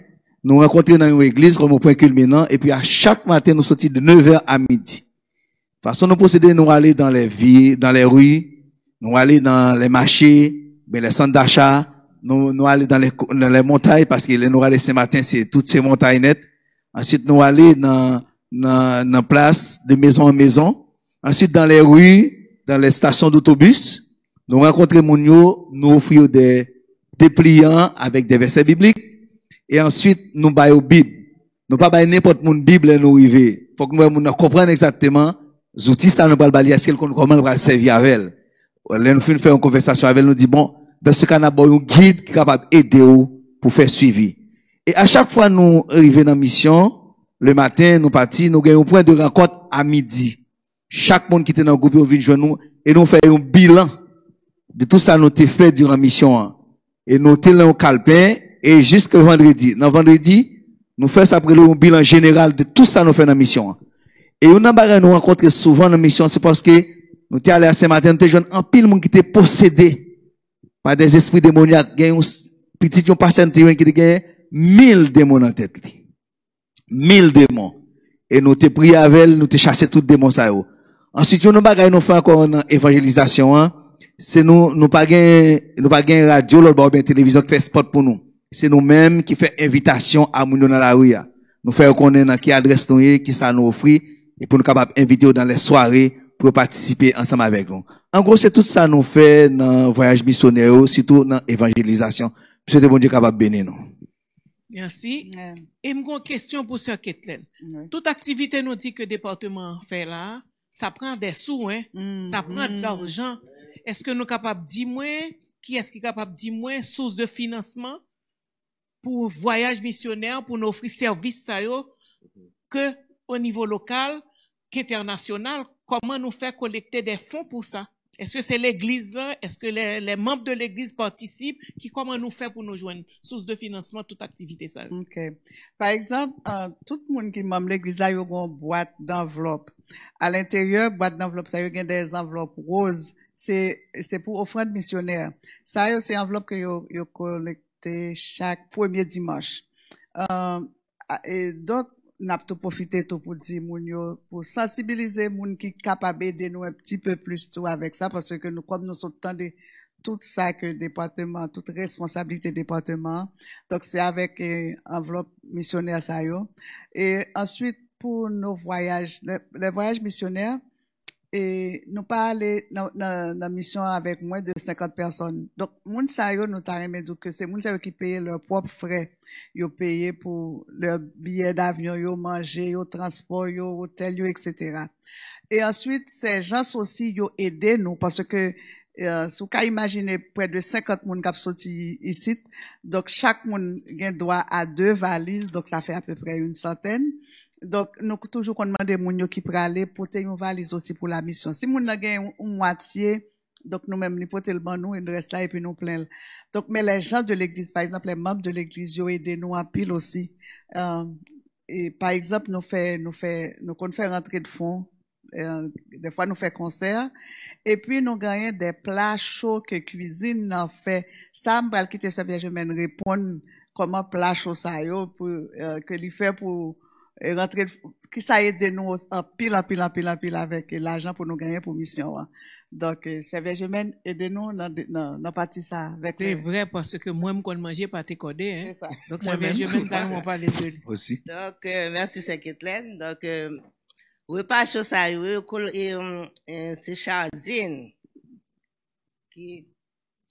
D: nous rencontrons dans une église comme au point culminant, et puis à chaque matin, nous sortons de 9h à midi. Façon nous procéder, nous aller dans les villes, dans les rues, nous aller dans les marchés, les centres d'achat, nous aller dans les montagnes, parce que nous aller ce matin, c'est toutes ces montagnes nettes. Ensuite, nous aller dans place, de maison en maison. Ensuite, dans les rues, dans les stations d'autobus, nous rencontrer Mounio, nous offrir des dépliants avec des versets bibliques. Et ensuite, nous baillons Bible. Nous pas bailler n'importe mon Bible nous arriver. Faut que nous comprenions exactement, les outils, ça nous parle balayer, est-ce comment nous va servir avec elle. Là, nous faisons une conversation avec elle, nous dit, bon, dans ce cas, nous avons un guide qui est capable d'aider pour faire suivi. Et à chaque fois, nous arrivons dans la mission, le matin, nous partons, nous gagnons un point de rencontre à midi. Chaque monde qui était dans le groupe, vient joindre nous, et nous faisons un bilan de tout ça, nous avons fait durant la mission. Et nous avons un calepin, et jusqu'au vendredi. Dans vendredi, nous faisons après un bilan général de tout ça, nous faisons dans la mission. Et nous rencontrons souvent dans la mission, c'est parce que nous sommes allés à ce matin, nous avons un pile monde qui était possédé par des esprits démoniaques. Il y a un petit patient qui a 1000 démons en tête. 1000 démons. Et nous te prié avec elle, nous te chassé tous les démons ça. Ensuite, nous bagay nous fait encore une évangélisation, hein. C'est nous pas gain radio, l'autre bien télévision qui fait spot pour nous. C'est nous-mêmes qui fait invitation à moun dans la rue. Nous faisons connaître qui adresse nous, qui ça nous offre, et pour nous capable inviter dans les soirées pour participer ensemble avec nous. En gros, c'est tout ça nous fait dans le voyage missionnaire, surtout dans l'évangélisation. Monsieur de bon Dieu capable de bénir nous.
A: Merci. Et une question pour Sœur Kathleen. Toute activité nous dit que le département fait là, ça prend des sous, hein? Ça prend de l'argent. Est-ce que nous sommes capables de dire qui est-ce qui est capable de dire source de financement pour voyage missionnaire, pour nous offrir service ça que au niveau local, qu'international, comment nous faire collecter des fonds pour ça? Est-ce que c'est l'église là? Est-ce que les membres de l'église participent? Comment nous faire pour nous joindre? Source de financement, toute activité ça.
F: OK. Par exemple, tout le monde qui membre l'église là, il y a une boîte d'enveloppe. À l'intérieur, boîte d'enveloppe, ça y a des enveloppes roses. C'est pour offrande missionnaire. Ça, c'est enveloppe que yo collecté chaque premier dimanche. Et donc, n'a pas profité tout pour dire pour sensibiliser moun qui capable d'aider nous un petit peu plus tout avec ça, parce que nous, comme nous sommes tout ça que département, toute responsabilité département. Donc, c'est avec enveloppe missionnaire ça yo. Et ensuite, pour nos voyages, les voyages missionnaires, et nous pas aller dans mission avec moins de 50 personnes. Donc, moun sa yo, nous t'a remis que c'est moun sa yo qui paye leurs propres frais. Yo paye pour leur billet d'avion, yo manger, yo transport, yo hôtel, yo, etc. Et ensuite, ces gens aussi, yo aidé nous parce que, si vous pouvez imaginer près de 50 moun qui sorti ici, donc chaque moun gen droit à 2 valises, donc ça fait à peu près 100. Donc, nous toujours qu'on demande moun yo qui pour aller porter une valise aussi pour la mission. Si moun nan gen une moitié, donc nous-mêmes, nous porter le ban nous, il reste là et puis nous plein. Donc, mais les gens de l'église, par exemple, les membres de l'église, yo aidé nous en pile aussi. Et par exemple, nous qu'on fait rentrer de fonds, des fois nous fait concert, et puis nous gagnons des plats chauds que cuisine n'en fait. Ça, m'bral quitter sa vierge mène répondre comment plat chaud ça yo, pour, que lui fait pour, rentrer, qui ça aide nous en pile avec l'argent pour nous gagner pour mission. Donc, c'est Vierge Humaine, aidez-nous dans partie ça. Avec
A: c'est vrai parce que moi, je manger pas tes codés, hein.
F: C'est ça.
A: Donc, c'est Vierge Humaine, carrément pas les deux.
D: Aussi.
G: Donc, merci, Seketlen. Donc, repas chaud ça, c'est Chardine qui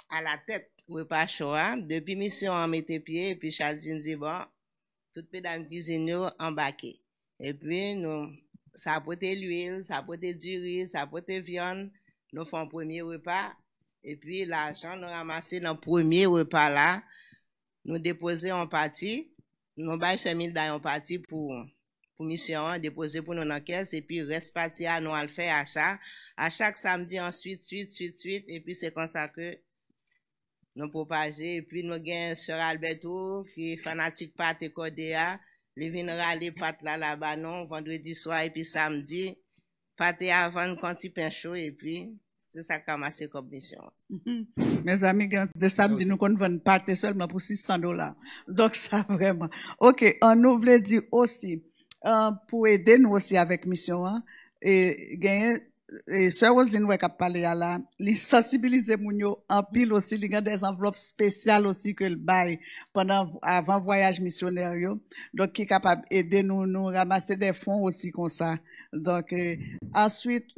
G: à la tête repas chaud, hein. Depuis mission, on mettait pied, et puis Chardine dit bon, toute pédale cuisine embarqué. Et puis, nous, ça apporte l'huile, ça apporte du riz, ça apporte viande. Nous faisons premier repas. Et puis, l'argent, nous ramassons dans le premier repas là. Nous déposons en partie. Nous baillons 5 000 dans en partie pour mission, déposer pour nous dans la caisse. Et puis, reste parti à nous à le faire achat. À chaque samedi, ensuite, suite. Et puis, c'est comme ça que nous propager. Et puis, nous avons Sœur Alberto, qui est fanatique pâte et codéa. Les vins râler pâte là-bas, non, vendredi soir, et puis samedi, pâte avant, quand il pain chaud, et puis, c'est ça qui a massé comme mission.
F: Mes amis, de samedi, nous qu'on vend pâte seulement pour $600. Donc, ça vraiment. OK, on nous voulait dire aussi, pour aider nous aussi avec mission, hein, et gagner, et Sœur Roselyne ouais qu'a parlé à la, les sensibiliser moun yo en pile aussi, il y a des enveloppes spéciales aussi que le bail avant voyage missionnaire yo. Donc qui est capable aider nous ramasser des fonds aussi comme ça. Donc ensuite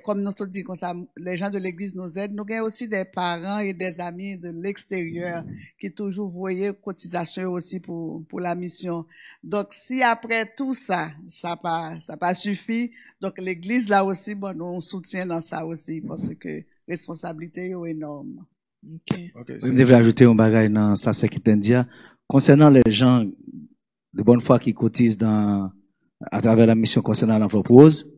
F: comme nous dit comme ça, les gens de l'église nous aident. Nous avons aussi des parents et des amis de l'extérieur qui toujours voyaient cotisation aussi pour la mission. Donc si après tout ça pas suffi, donc l'église là aussi bon nous soutient dans ça aussi parce que responsabilité est énorme.
D: Okay, je devais ajouter un bagage dans ça, c'est qui t'india. Concernant les gens de bonne foi qui cotisent à travers la mission concernant l'enveloppe rose,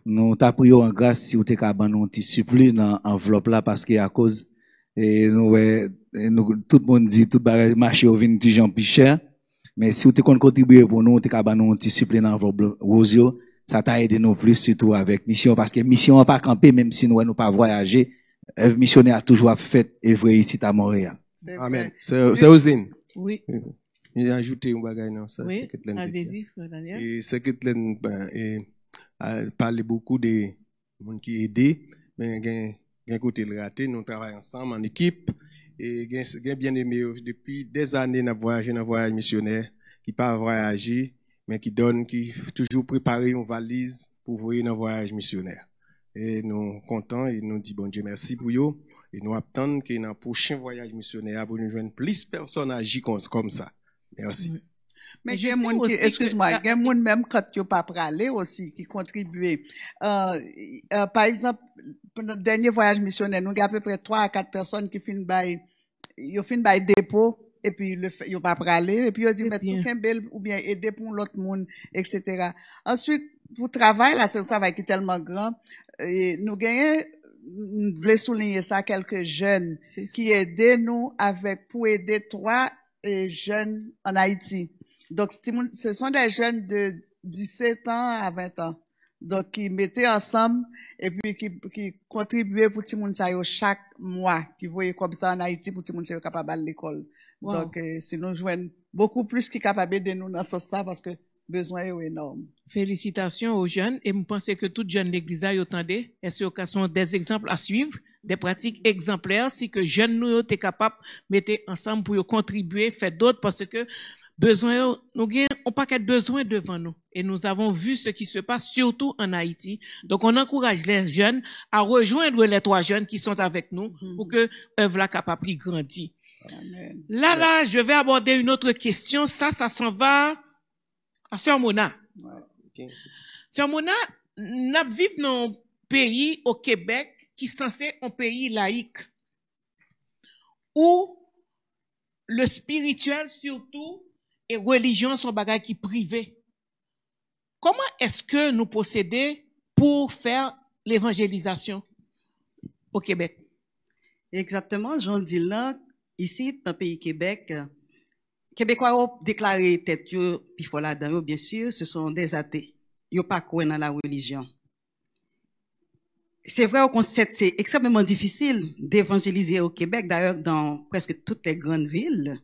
D: nous t'appuyons en grâce si vous t'es capable nous petit suppli dans l'enveloppe là parce que à cause, nous, tout le monde dit, tout bagage marché au vin petit plus cher, mais si vous t'es contribuer pour nous, t'es capable nous petit suppli dans l'enveloppe rose, ça t'a aidé nous plus, surtout avec mission, parce que mission n'a pas campé, même si nous pas voyager. Missionnaire a toujours fait œuvrer ici à Montréal.
H: Amen. C'est Roselyne.
A: Oui.
H: Il a ajouté un bagage dans ça.
A: Oui. Allez-y, Daniel.
H: Et Seketlen, parle beaucoup de gens qui aident, mais d'un côté le raté, nous travaillons ensemble en équipe, et bien aimé depuis des années, nous voyagé dans voyage missionnaire, qui pas voyager, mais qui toujours préparer une valise pour voyager dans voyage missionnaire. Et nous contents et nous disons bon Dieu merci pour eux et nous attendons que dans le prochain voyage missionnaire pour nous joindre plus de personnes agir comme ça. Merci.
F: Mais j'ai mon qui, excuse-moi, il y a mon même quand tu pas parler aussi qui contribuer. Par exemple, pour notre dernier voyage missionnaire, nous avons à peu près 3 à 4 personnes qui finissent by dépôt et puis ils pas parler et puis ils disent mais tout qu'un bel ou bien aider pour l'autre monde etc. Ensuite pour travail là c'est un travail qui est tellement grand et nous voulons souligner ça quelques jeunes qui aident nous pour aider 3 jeunes en Haïti. Donc ce sont des jeunes de 17 ans à 20 ans. Donc qui mettaient ensemble et puis qui contribuaient pour tout le monde chaque mois qui voyaient comme ça en Haïti pour tout le monde capable à l'école. Wow. Donc si nous joignons beaucoup plus qui capable de nous dans ce sens parce que besoin est énorme.
A: Félicitations aux jeunes et je pense que toutes jeunes de l'église y attendent. Est-ce que sont des exemples à suivre des pratiques exemplaires si que jeunes nous sommes capables de mettre ensemble pour contribuer, faire d'autres parce que besoin, nous avons pas qu'être besoin devant nous. Et nous avons vu ce qui se passe surtout en Haïti. Donc on encourage les jeunes à rejoindre les 3 jeunes qui sont avec nous pour que l'œuvre là capable de grandir.
F: Amen.
A: Là, je vais aborder une autre question. Ça s'en va à Sœur Mona. Sœur Mona, nous vivons dans un pays au Québec qui est censé un pays laïque, où le spirituel surtout et religion sont bagages qui privés. Comment est-ce que nous procédons pour faire l'évangélisation au Québec?
K: Exactement, j'en dis là, ici, dans le pays Québec, Québécois ont déclaré tête, puis voilà, bien sûr, ce sont des athées. Ils n'ont pas croire dans la religion. C'est vrai, c'est extrêmement difficile d'évangéliser au Québec. D'ailleurs, dans presque toutes les grandes villes,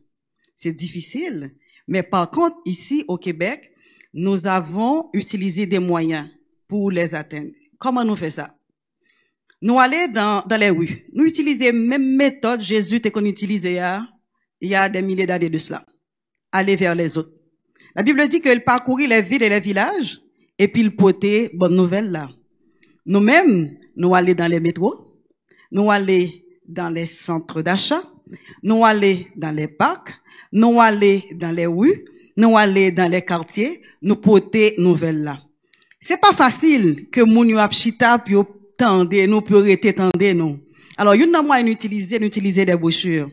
K: c'est difficile. Mais par contre, ici, au Québec, nous avons utilisé des moyens pour les atteindre. Comment nous fait ça? Nous allons dans les rues. Nous utilisons la même méthode Jésus qu'on utilisait il y a des milliers d'années de cela. Aller vers les autres. La Bible dit qu'il parcourit les villes et les villages et puis il portait bonne nouvelle là. Nous-mêmes, nous allons dans les métros, nous allons dans les centres d'achat, nous allons dans les parcs, nous allons dans les rues, nous allons dans les quartiers, nous porter nouvelle là. C'est pas facile que moun yo ap chita puis tande nous pour rester tande nous. Alors, une dans moi utiliser des brochures.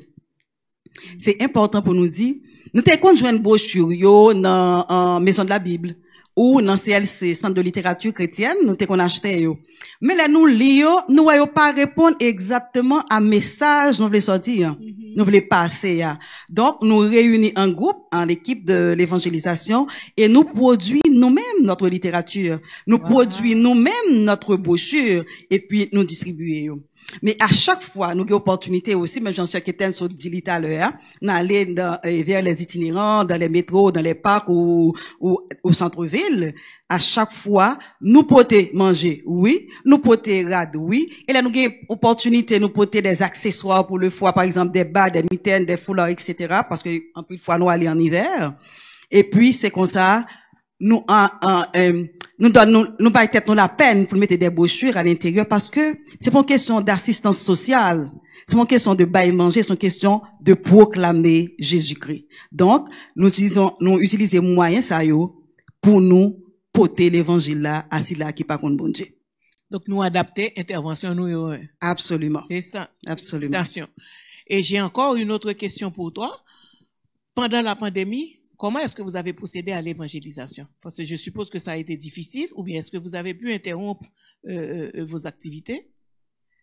K: C'est important pour nous dire, nous te kon joindre brochure yo dans maison de la Bible ou dans CLC, Centre de littérature chrétienne, nous te qu'on acheté yo. Mais là nous lio, nous voyons pas répondre exactement à message nous voulons sortir, nous voulons passer. Donc nous réunis en groupe, en équipe de l'évangélisation et nous produisons nous-mêmes notre littérature, nous produisons nous-mêmes notre brochure et puis nous distribuons. Mais à chaque fois, nous avons opportunité aussi, même j'en suis qu'étais sur 10 litres à l'heure, d'aller vers les itinérants, dans les métros, dans les parcs ou au centre-ville. À chaque fois, nous porter manger, oui. Nous porter rad, oui. Et là, nous avons opportunité, nous porter des accessoires pour le foie, par exemple, des bas, des mitaines, des foulards, etc. Parce que, en plus de fois, nous allons en hiver. Et puis, c'est comme ça, nous pas peut-être la peine pour mettre des brochures à l'intérieur parce que c'est pas une question d'assistance sociale, c'est pas une question de bail manger, c'est une question de proclamer Jésus-Christ. Donc, nous utilisons moyens ça yo pour nous porter l'évangile là, assis là qui pas contre bon Dieu.
A: Donc, nous adapter intervention nous.
K: Absolument.
A: C'est ça.
K: Absolument.
A: Attention. Et j'ai encore une autre question pour toi. Pendant la pandémie, comment est-ce que vous avez procédé à l'évangélisation? Parce que je suppose que ça a été difficile, ou bien est-ce que vous avez pu interrompre vos activités?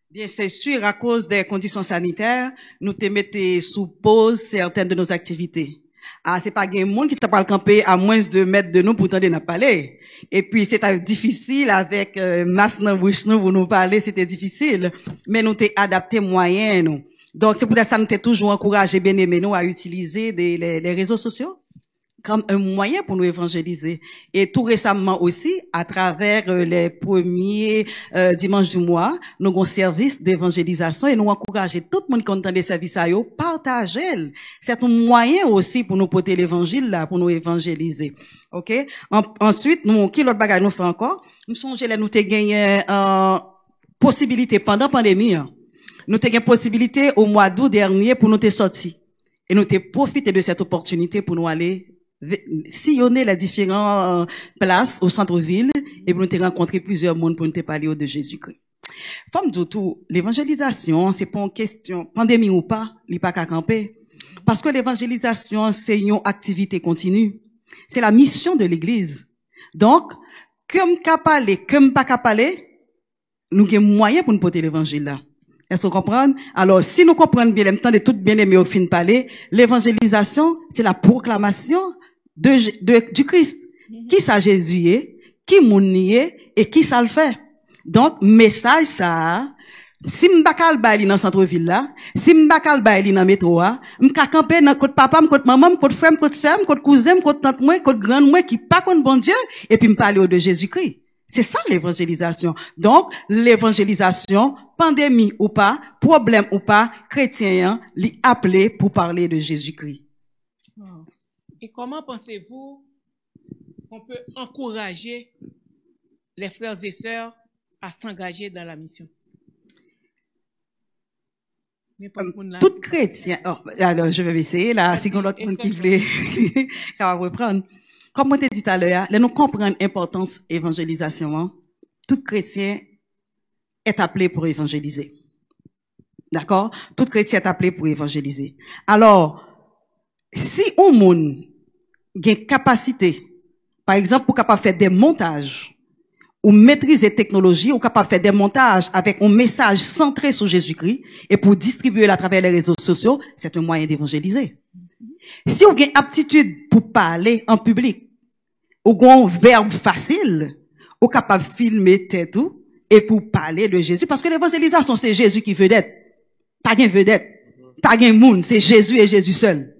K: Bien, c'est sûr, à cause des conditions sanitaires, nous te mettons sous pause certaines de nos activités. Ah, c'est pas un monde qui t'a pas camper à moins de mètres de nous pour t'en n'a parler. Et puis, c'était difficile avec masse dans bouche nous pour nous parler, c'était difficile. Mais nous t'es adapté moyen, nous. Donc, c'est pour ça que nous t'es toujours encouragé, bien aimé, nous, à utiliser les réseaux sociaux comme un moyen pour nous évangéliser. Et tout récemment aussi, à travers les premiers dimanches du mois, nous avons un service d'évangélisation et nous encourageons tout le monde qui entend des services à eux, partager. C'est un moyen aussi pour nous porter l'évangile là, pour nous évangéliser. OK? Ensuite, nous, qui l'autre bagage nous fait encore? Nous songeons là, nous t'ai gagné possibilité pendant la pandémie. Nous t'ai gagné possibilité au mois d'août dernier pour nous t'es sorti. Et nous t'ai profité de cette opportunité pour nous aller sillonner les différentes places au centre-ville et pour nous te rencontrer plusieurs mondes pour nous te parler de Jésus-Christ. Femme de tout, l'évangélisation, c'est pas une question, pandémie ou pas, il pas qu'à camper. Parce que l'évangélisation, c'est une activité continue. C'est la mission de l'église. Donc, comme qu'à parler, comme pas qu'à parler, nous avons moyen pour nous porter l'évangile là. Est-ce que vous comprenez? Alors, si nous comprenons bien, le temps de tout bien aimé au fin de parler, l'évangélisation, c'est la proclamation du Christ. Qui ça Jésus est, qui moun est, et qui ça le fait. Donc, message ça, si m'bakal baili dans centre-ville là, si m'bakal baili dans métro là, m'ka camper dans côté papa, côté maman, côté frère, côté sœur, côté cousin, côté tante moi, côté grande moi qui pas contre bon Dieu, et puis m'parler de Jésus-Christ. C'est ça l'évangélisation. Donc, l'évangélisation, pandémie ou pas, problème ou pas, chrétien, li appelé pour parler de Jésus-Christ.
A: Et comment pensez-vous qu'on peut encourager les frères et sœurs à s'engager dans la mission?
K: Tout chrétien, alors je vais essayer là, si l'autre monde qui voulait, qui va reprendre. Comme on t'a dit tout à l'heure, là, nous comprenons l'importance de l'évangélisation. Hein? Tout chrétien est appelé pour évangéliser. D'accord? Tout chrétien est appelé pour évangéliser. Alors, si un monde a une capacité, par exemple, pour capable faire des montages, ou maîtriser technologie, ou capable faire des montages avec un message centré sur Jésus-Christ, et pour distribuer à travers les réseaux sociaux, c'est un moyen d'évangéliser. Si vous avez une aptitude pour parler en public, ou un verbe facile, ou capable de filmer tête tout, et pour parler de Jésus, parce que l'évangélisation, c'est Jésus qui veut d'être. Pas qu'un vedette, pas qu'un monde, c'est Jésus et Jésus seul.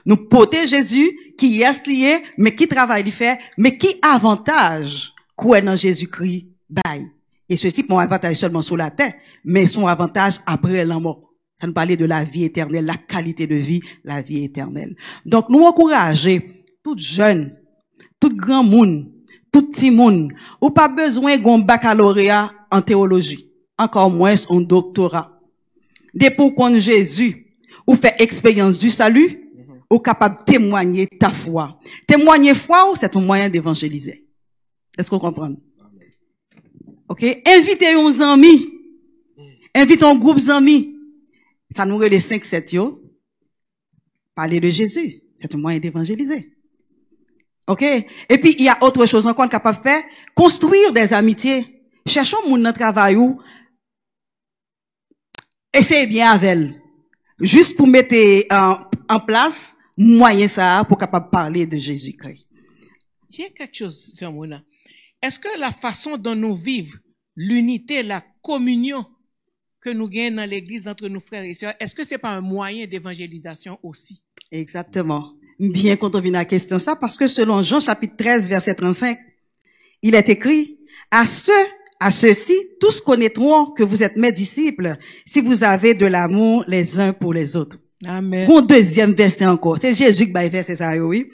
K: Nous porter Jésus, qui est lié, mais qui travaille, il fait, mais qui avantage, quoi dans Jésus-Christ, bail. Et ceci, pour un avantage seulement sur la terre, mais son avantage après la mort. Ça nous parlait de la vie éternelle, la qualité de vie, la vie éternelle. Donc, nous encourager, tout jeune, tout grand monde, tout petit monde, ou pas besoin d'un baccalauréat en théologie, encore moins un doctorat. Dès pour qu'on Jésus, ou fait expérience du salut, ou capable de témoigner ta foi. Témoigner foi, c'est un moyen d'évangéliser. Est-ce qu'on comprend? Ok? Invitez uns amis. Invitez un groupe d'amis. Ça nous les 5-7 yo. Parler de Jésus. C'est un moyen d'évangéliser. Ok? Et puis, il y a autre chose encore capable de faire. Construire des amitiés. Cherchons mon notre travail où. Essayez bien avec elle. Juste pour mettre en place, moyen ça, pour capable de parler de Jésus-Christ.
A: Tiens, quelque chose, sur moi là. Est-ce que la façon dont nous vivons, l'unité, la communion que nous gagnons dans l'église entre nos frères et sœurs, est-ce que c'est pas un moyen d'évangélisation aussi?
K: Exactement. Bien qu'on revienne à la question ça, parce que selon Jean chapitre 13, verset 35, il est écrit, à ceux-ci, tous connaîtront que vous êtes mes disciples, si vous avez de l'amour les uns pour les autres.
A: Amen.
K: Bon, deuxième verset encore. C'est Jésus qui va verset ça, oui.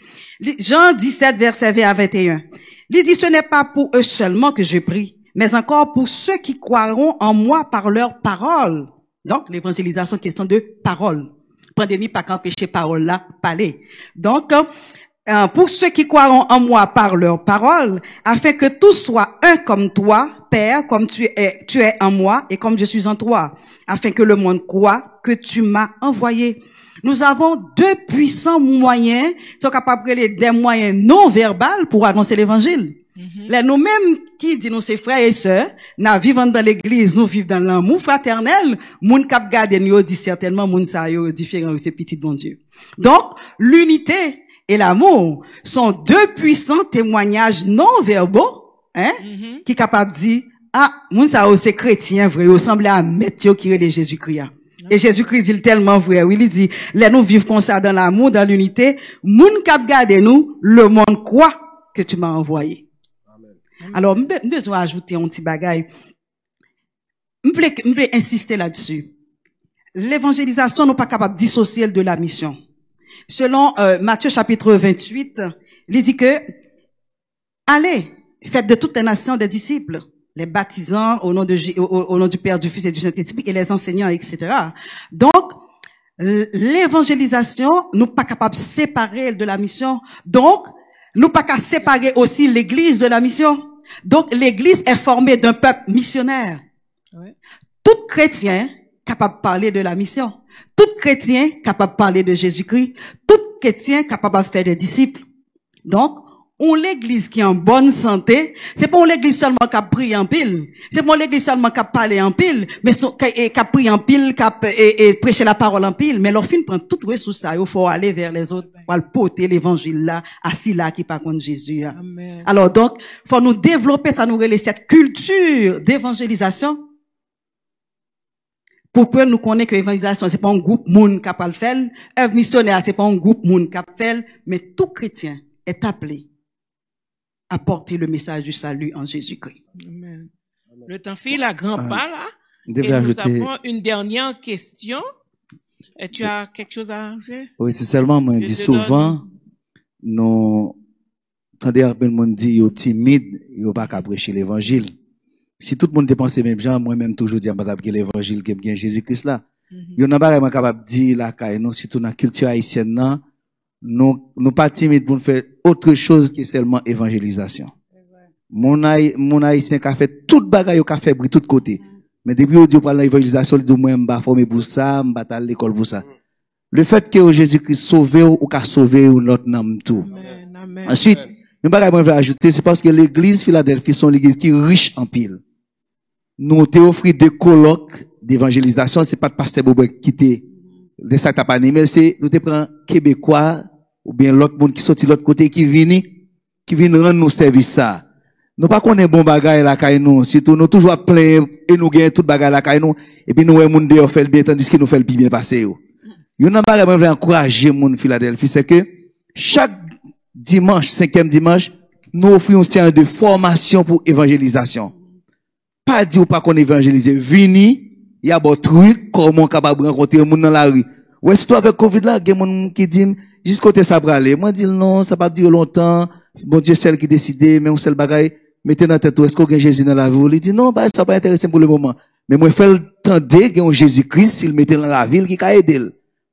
K: Jean 17, verset 20 à 21. Il dit, ce n'est pas pour eux seulement que je prie, mais encore pour ceux qui croiront en moi par leur parole. Donc, l'évangélisation, question de parole. Pandémie, pas qu'empêcher parole là, parler. Donc, pour ceux qui croiront en moi par leur parole, afin que tous soient un comme toi, Père, comme tu es en moi et comme je suis en toi, afin que le monde croit que tu m'as envoyé. Nous avons deux puissants moyens, qui sont capables de des moyens non verbaux pour annoncer l'évangile. Là, nous-mêmes, qui dit nous, ces frères et sœurs, nous vivons dans l'église, nous vivons dans l'amour fraternel, moun kap gade nous dit certainement, moun sa yo différent, c'est petit bon Dieu. Donc, l'unité et l'amour sont deux puissants témoignages non verbaux, hein, qui capable de dire, ah, moun sa yo c'est chrétien vrai, ressemble à Matthieu qui est Jésus-Christ. Et Jésus-Christ dit tellement vrai, oui, il dit, là nous vivons comme ça dans l'amour, dans l'unité, moun kap gade nous, le monde croit que tu m'as envoyé. Alors, je besoin ajouter un petit bagage. Je voulais insister là-dessus. L'évangélisation n'est pas capable de dissocier de la mission. Selon Matthieu chapitre 28, il dit que allez, faites de toutes les nations des disciples, les baptisant au nom du Père, du Fils et du Saint-Esprit et les enseignants, etc. Donc, l'évangélisation n'est pas capable de séparer de la mission. Donc, nous pas qu'à séparer aussi l'église de la mission. Donc, l'église est formée d'un peuple missionnaire. Oui. Tout chrétien capable de parler de la mission. Tout chrétien capable de parler de Jésus-Christ. Tout chrétien capable de faire des disciples. Donc, on l'église qui est en bonne santé, c'est pas l'église seulement qui a pris en pile. C'est pas l'église seulement qui a parlé en pile, mais qui a pris en pile, qui a prêché la parole en pile. Mais leur fin prend toute ressource ça, il faut aller vers les autres, pour porter l'évangile là, assis là, qui par contre Jésus. Amen. Alors donc, faut nous développer, ça nous relève cette culture d'évangélisation. Pour que nous connaissions que l'évangélisation, c'est pas un groupe monde qui a pas le faire. Œuvre missionnaire, c'est pas un groupe monde qui a fait, mais tout chrétien est appelé à porter le message du salut en Jésus-Christ.
A: Amen. Le temps file, la grand pas là.
D: Je
A: Et
D: devais
A: nous
D: ajouter,
A: avons une dernière question. Et tu as quelque chose à ajouter?
D: oui, c'est seulement, moi,
A: Je
D: je dis
A: te
D: souvent, nous, tandis que le monde dit, yo timide, yo pas qu'à prêcher l'évangile. Si tout le monde dépense même gens, moi-même toujours dire, pas que l'évangile, qui est bien Jésus-Christ là. Yo n'a pas vraiment capable de dire, là, quand nous, surtout dans la culture haïtienne, là, nous pas timides pour faire autre chose que seulement évangélisation. Mon haïtien qui a fait tout bagaille, qui a fait briller tout côté. Mais depuis au Dieu parle l'évangélisation, il dit, moi, m'ba formé pour ça, m'ba à l'école pour ça. Le fait que Jésus-Christ sauve ou qu'a sauvé ou l'autre nam tout. Ensuite, une bagaille moi je vais ajouter, c'est parce que l'église Philadelphie sont l'église qui est riche en pile. Nous t'ai offert des colloques d'évangélisation, c'est pas de pasteur Bobo qui t'est de ça t'as pas animé, c'est nous te prend québécois ou bien l'autre monde qui sorti de l'autre côté qui vient rendre nous service ça. Nous pas connaît bon bagaille la caille nous, surtout nous toujours plein et nous gagne tout bagaille la caille nous et puis nous ouais monde dehors fait le bien tandis que nous fait le bien passer yo. Yon nan bagaille moi je veux encourager moun Philadelphie, c'est que chaque dimanche, 5e dimanche, nous offrons une séance de formation pour évangélisation. Pas dire ou pas qu'on évangélise, vini, il y a bon truc, comment capable rencontrer moun dans la rue. Ouais, si toi avec Covid là, il y a moun qui dit, juste côté ça va aller. Moi, dis non, ça va durer longtemps. Bon Dieu, c'est elle qui décide, mais on sait le bagaille, mettez dans la tête, est-ce qu'on a Jésus dans la ville? Il dit non, bah, ça pas intéressant pour le moment. Mais moi, fait le temps qu'il y a Jésus-Christ, s'il mettait dans la ville, qui a aidé.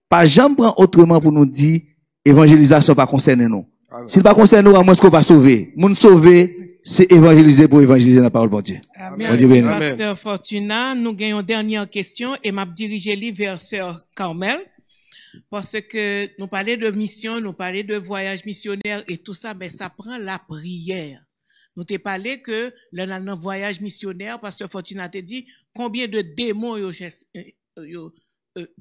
D: Pas jamais prendre autrement pour nous dire, évangélisation pas concerner nous. S'il pas concerne nous, à moins qu'on va sauver. Moun sauver, c'est évangéliser pour évangéliser la parole de Dieu.
A: Merci, Pasteur Fortuna. Nous gagnons dernière question et m'a dirigé vers Sœur Carmel. Parce que nous parlons de mission, nous parlons de voyage missionnaire et tout ça, mais ça prend la prière. Nous t'ai parlé que le voyage missionnaire, Pasteur Fortuna t'a dit combien de démons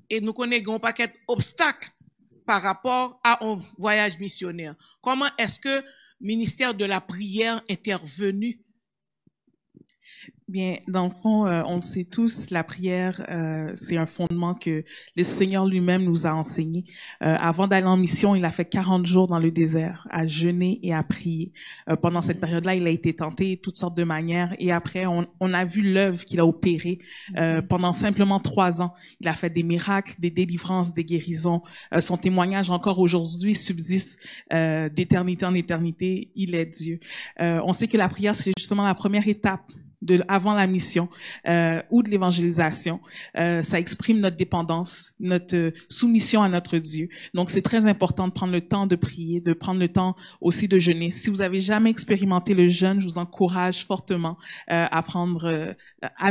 A: et nous connaissons un paquet d'obstacles par rapport à un voyage missionnaire. Comment est-ce que le ministère de la prière est intervenu?
C: Bien, dans le fond, on le sait tous, la prière, c'est un fondement que le Seigneur lui-même nous a enseigné. Avant d'aller en mission, il a fait 40 jours dans le désert, à jeûner et à prier. Pendant cette période-là, il a été tenté de toutes sortes de manières. Et après, on a vu l'œuvre qu'il a opérée pendant simplement 3 ans. Il a fait des miracles, des délivrances, des guérisons. Son témoignage encore aujourd'hui subsiste d'éternité en éternité. Il est Dieu. On sait que la prière, c'est justement la première étape avant la mission ou de l'évangélisation. Ça exprime notre dépendance, notre soumission à notre Dieu. Donc c'est très important de prendre le temps de prier, de prendre le temps aussi de jeûner. Si vous avez jamais expérimenté le jeûne, je vous encourage fortement à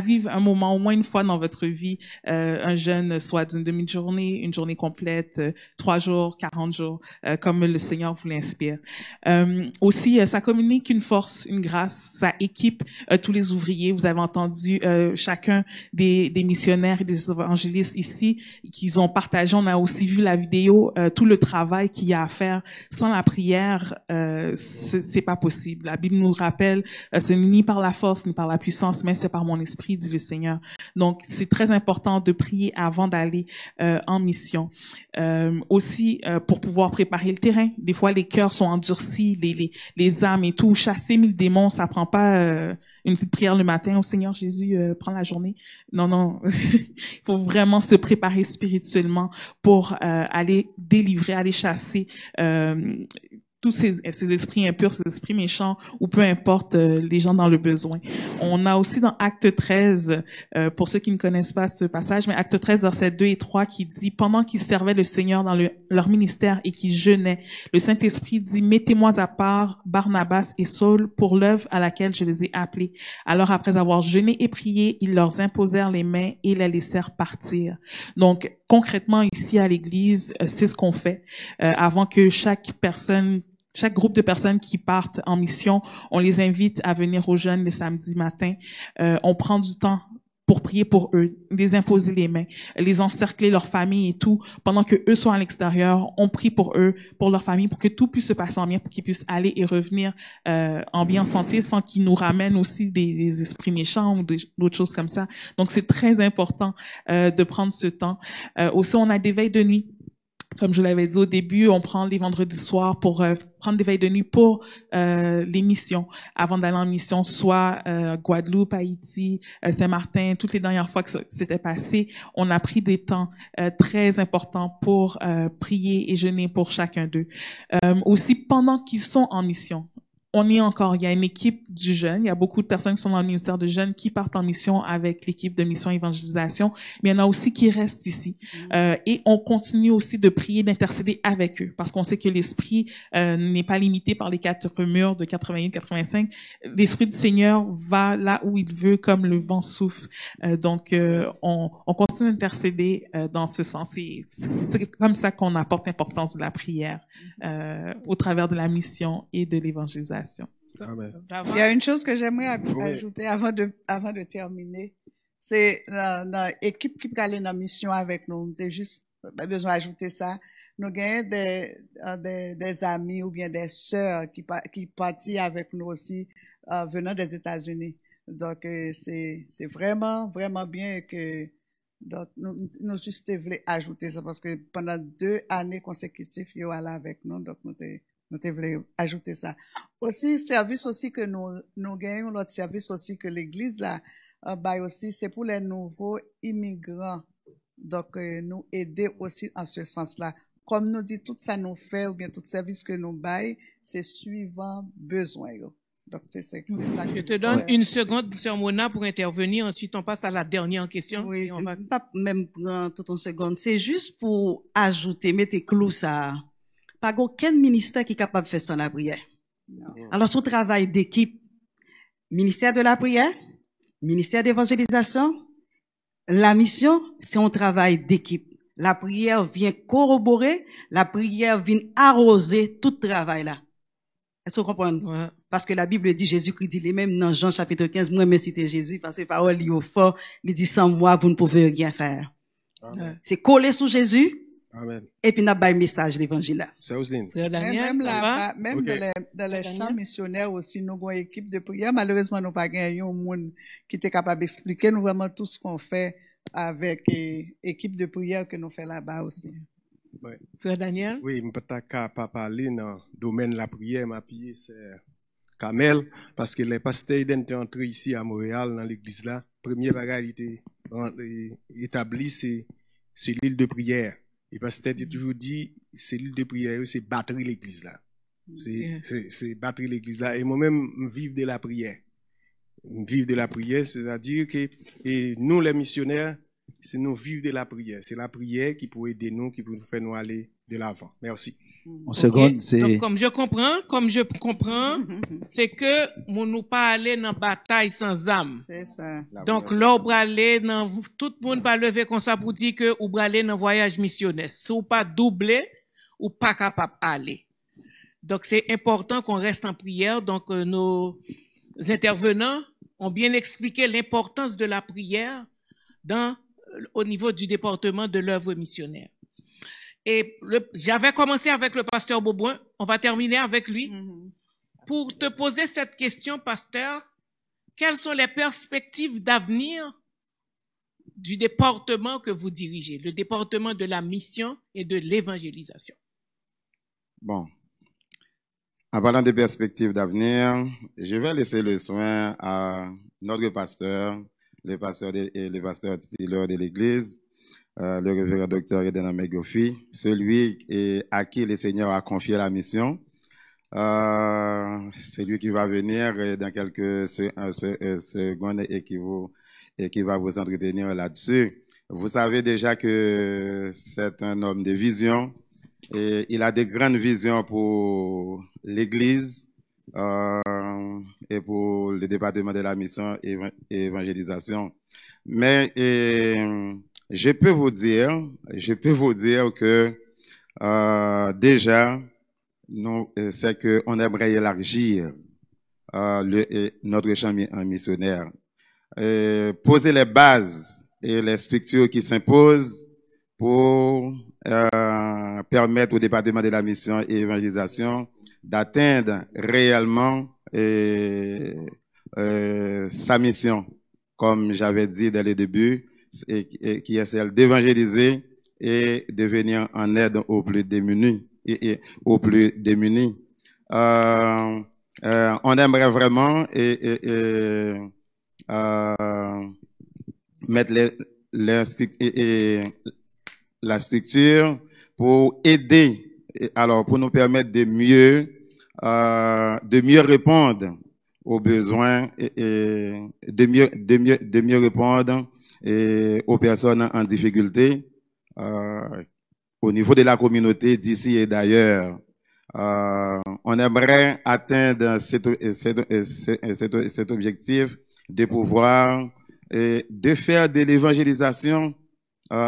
C: vivre un moment, au moins une fois dans votre vie, un jeûne, soit d'une demi-journée, une journée complète, 3 jours, 40 jours, comme le Seigneur vous l'inspire. Aussi, ça communique une force, une grâce, ça équipe tous les ouvriers. Vous avez entendu chacun des missionnaires et des évangélistes ici qu'ils ont partagé. On a aussi vu la vidéo, tout le travail qu'il y a à faire. Sans la prière, c'est pas possible. La Bible nous rappelle, ce n'est ni par la force ni par la puissance, mais c'est par mon esprit, dit le Seigneur. Donc, c'est très important de prier avant d'aller en mission. Aussi, pour pouvoir préparer le terrain. Des fois, les cœurs sont endurcis, les âmes et tout. Chasser 1000 démons, ça prend pas une petite prière le matin, au Seigneur Jésus, prends la journée. Non. Il faut vraiment se préparer spirituellement pour aller délivrer, aller chasser tous ces esprits impurs, ces esprits méchants, ou peu importe les gens dans le besoin. On a aussi dans Acte 13, pour ceux qui ne connaissent pas ce passage, mais Acte 13, versets 2 et 3, qui dit, pendant qu'ils servaient le Seigneur dans leur ministère et qu'ils jeûnaient, le Saint-Esprit dit, mettez-moi à part Barnabas et Saul pour l'œuvre à laquelle je les ai appelés. Alors, après avoir jeûné et prié, ils leur imposèrent les mains et les laissèrent partir. Donc, concrètement, ici à l'église, c'est ce qu'on fait. Avant que chaque groupe de personnes qui partent en mission, on les invite à venir aux jeunes le samedi matin. On prend du temps pour prier pour eux, les imposer les mains, les encercler, leur famille et tout. Pendant que eux sont à l'extérieur, on prie pour eux, pour leur famille, pour que tout puisse se passer en bien, pour qu'ils puissent aller et revenir en bien santé, sans qu'ils nous ramènent aussi des esprits méchants ou d'autres choses comme ça. Donc c'est très important de prendre ce temps. Aussi, on a des veilles de nuit. Comme je l'avais dit au début, on prend les vendredis soirs pour prendre des veilles de nuit pour les missions. Avant d'aller en mission, soit Guadeloupe, Haïti, Saint-Martin, toutes les dernières fois que ça s'était passé, on a pris des temps très importants pour prier et jeûner pour chacun d'eux. Aussi, pendant qu'ils sont en mission, il y a une équipe du jeûne. Il y a beaucoup de personnes qui sont dans le ministère de jeûne qui partent en mission avec l'équipe de mission évangélisation. Mais il y en a aussi qui restent ici. Et on continue aussi de prier, d'intercéder avec eux. Parce qu'on sait que l'esprit n'est pas limité par les 4 murs de 81-85. L'esprit du Seigneur va là où il veut, comme le vent souffle. Donc, on continue d'intercéder dans ce sens. C'est comme ça qu'on apporte l'importance de la prière au travers de la mission et de l'évangélisation.
H: Amen.
F: Il y a une chose que j'aimerais ajouter avant de terminer. C'est l'équipe qui peut aller dans la mission avec nous. J'ai juste besoin d'ajouter ça. Nous gagnons des amis ou bien des sœurs qui partent avec nous aussi venant des États-Unis. Donc, c'est vraiment, vraiment bien que donc nous juste voulons ajouter ça parce que pendant 2 années consécutives, ils sont là avec nous. Donc, nous voulons ajouter ça. Aussi, service aussi que nous gagnons, l'autre service aussi que l'Église là, aussi, c'est pour les nouveaux immigrants. Donc, nous aider aussi en ce sens-là. Comme nous dit, tout ça nous fait, ou bien tout service que nous baillons, c'est suivant besoin. Donc, c'est ça.
A: Je te donne une seconde, Sœur Mona, pour intervenir. Ensuite, on passe à la dernière question.
K: Oui, on va pas même prendre toute une seconde. C'est juste pour ajouter, mettre clou ça. Pas aucun ministère qui est capable de faire sans la prière.
F: Non.
K: Alors, ce travail d'équipe, ministère de la prière, ministère d'évangélisation, la mission, c'est un travail d'équipe. La prière vient corroborer, la prière vient arroser tout travail là. Est-ce que vous comprenez?
A: Ouais.
K: Parce que la Bible dit, Jésus-Christ dit, même dans Jean chapitre 15, moi, mais citer Jésus, parce que parole est au fort, il dit, sans moi, vous ne pouvez rien faire.
H: Amen.
K: C'est coller sous Jésus,
H: Amen.
K: et puis n'a pas un message de l'évangile là.
H: C'est Osdine.
A: Frère Daniel,
F: Même
A: ça va?
F: même
H: Ok.
F: dans les champs missionnaires aussi, nous avons une équipe de prière. Malheureusement, nous n'avons pas gagné un monde qui était capable d'expliquer nous vraiment tout ce qu'on fait avec l'équipe de prière que nous faisons là-bas aussi.
H: Ouais.
A: Frère Daniel?
H: Oui, je ne peux pas parler dans le domaine de la prière, mais puis c'est Kamel, parce que les pasteurs étaient entrés ici à Montréal, dans l'église là. Premier bagage était établi, c'est l'île de prière. Et pasteur a toujours dit, c'est l'île de prière, c'est battre l'église là. C'est battre l'église là. Et moi-même, vivre de la prière. Vivre de la prière, c'est-à-dire que et nous, les missionnaires, c'est nous vivre de la prière. C'est la prière qui peut aider nous, qui peut nous faire nous aller de l'avant. Merci.
D: En seconde,
A: Ok.
D: c'est...
A: Donc, comme je comprends, c'est que nous pas aller dans bataille sans âme.
F: C'est ça.
A: Donc, là, on va aller dans, tout le monde va lever comme ça pour dire que on va aller dans voyage missionnaire. Si ou pas doublé, ou pas capable d'aller. Donc, c'est important qu'on reste en prière. Donc, nos intervenants ont bien expliqué l'importance de la prière au niveau du département de l'œuvre missionnaire. Et j'avais commencé avec le pasteur Beauboin. On va terminer avec lui. Pour te poser cette question, pasteur, quelles sont les perspectives d'avenir du département que vous dirigez, le département de la mission et de l'évangélisation?
E: Bon. En parlant des perspectives d'avenir, je vais laisser le soin à notre pasteur, le pasteur titulaire de l'Église, le révérend docteur Eden Amegofi, celui à qui le Seigneur a confié la mission. C'est lui qui va venir dans quelques secondes et qui va vous entretenir là-dessus. Vous savez déjà que c'est un homme de vision et il a de grandes visions pour l'Église et pour le département de la mission et évangélisation. Mais je peux vous dire que déjà, c'est que on aimerait élargir notre champ missionnaire, poser les bases et les structures qui s'imposent pour permettre au département de la mission et évangélisation d'atteindre réellement sa mission, comme j'avais dit dès le début, qui est celle d'évangéliser et de venir en aide aux plus démunis et aux plus démunis. On aimerait vraiment mettre la structure pour aider, alors pour nous permettre de mieux répondre aux besoins et de mieux répondre aux personnes en difficulté au niveau de la communauté d'ici et d'ailleurs. On aimerait atteindre cet objectif de pouvoir de faire de l'évangélisation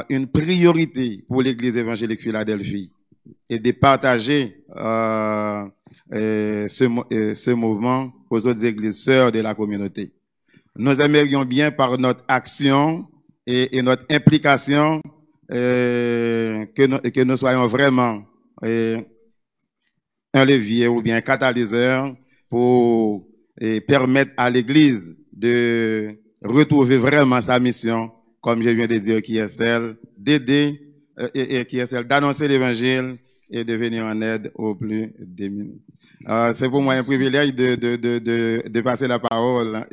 E: une priorité pour l'Église évangélique Philadelphie et de partager ce mouvement aux autres églises sœurs de la communauté. Nous aimerions bien par notre action et notre implication que nous soyons vraiment un levier ou bien un catalyseur pour permettre à l'Église de retrouver vraiment sa mission, comme je viens de dire, qui est celle d'aider et qui est celle d'annoncer l'Évangile et de venir en aide aux plus démunis. C'est pour moi un privilège de passer la parole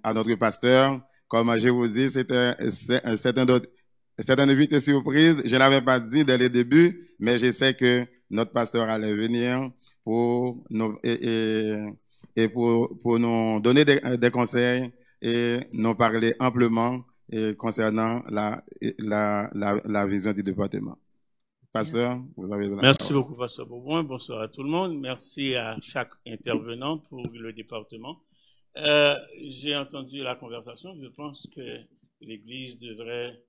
E: à notre pasteur. Comme je vous dis, c'est une invité surprise. Je l'avais pas dit dès le début, mais je sais que notre pasteur allait venir pour nous pour nous donner des conseils et nous parler amplement concernant la vision du département. Pasteur, vous avez la parole.
L: Merci beaucoup, Pasteur Bourboin. Bonsoir à tout le monde. Merci à chaque intervenant pour le département. J'ai entendu la conversation. Je pense que l'Église devrait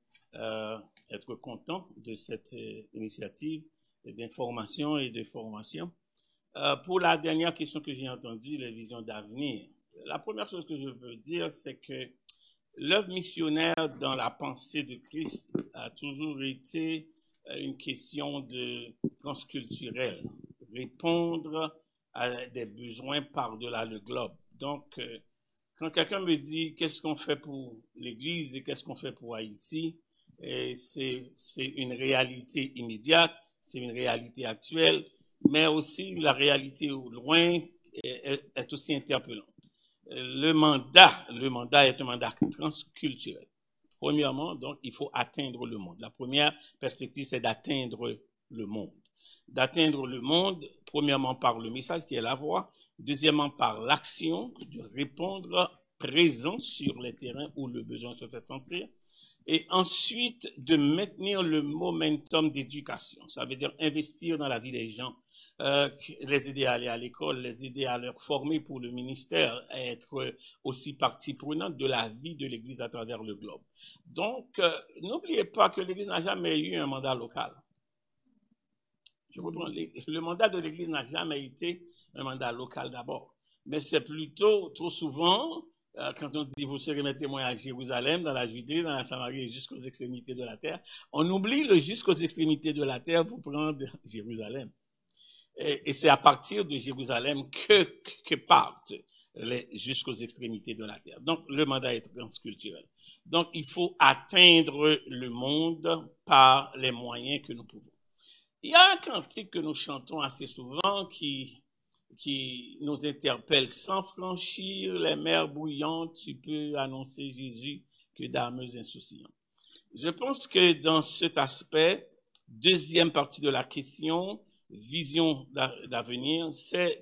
L: être content de cette initiative d'information et de formation. Pour la dernière question que j'ai entendue, les visions d'avenir, la première chose que je veux dire, c'est que l'œuvre missionnaire dans la pensée de Christ a toujours été une question de transculturelle, répondre à des besoins par-delà le globe. Donc, quand quelqu'un me dit qu'est-ce qu'on fait pour l'Église et qu'est-ce qu'on fait pour Haïti, c'est une réalité immédiate, c'est une réalité actuelle, mais aussi la réalité au loin est aussi interpellante. Le mandat est un mandat transculturel. Premièrement, donc, il faut atteindre le monde. La première perspective, c'est d'atteindre le monde. D'atteindre le monde, premièrement, par le message qui est la voix. Deuxièmement, par l'action, de répondre présent sur les terrains où le besoin se fait sentir. Et ensuite, de maintenir le momentum d'éducation. Ça veut dire investir dans la vie des gens. Les aider à aller à l'école, les aider à leur former pour le ministère, à être aussi partie prenante de la vie de l'Église à travers le globe. Donc, n'oubliez pas que l'Église n'a jamais eu un mandat local. Je reprends, le mandat de l'Église n'a jamais été un mandat local d'abord. Mais c'est plutôt, trop souvent, quand on dit vous serez mes témoins à Jérusalem, dans la Judée, dans la Samarie et jusqu'aux extrémités de la terre, on oublie le jusqu'aux extrémités de la terre pour prendre Jérusalem. Et c'est à partir de Jérusalem que partent jusqu'aux extrémités de la terre. Donc, le mandat est transculturel. Donc, il faut atteindre le monde par les moyens que nous pouvons. Il y a un cantique que nous chantons assez souvent qui nous interpelle. Sans franchir les mers bouillantes, tu peux annoncer Jésus que d'âmes insouciantes. Je pense que dans cet aspect, deuxième partie de la question, vision d'avenir, c'est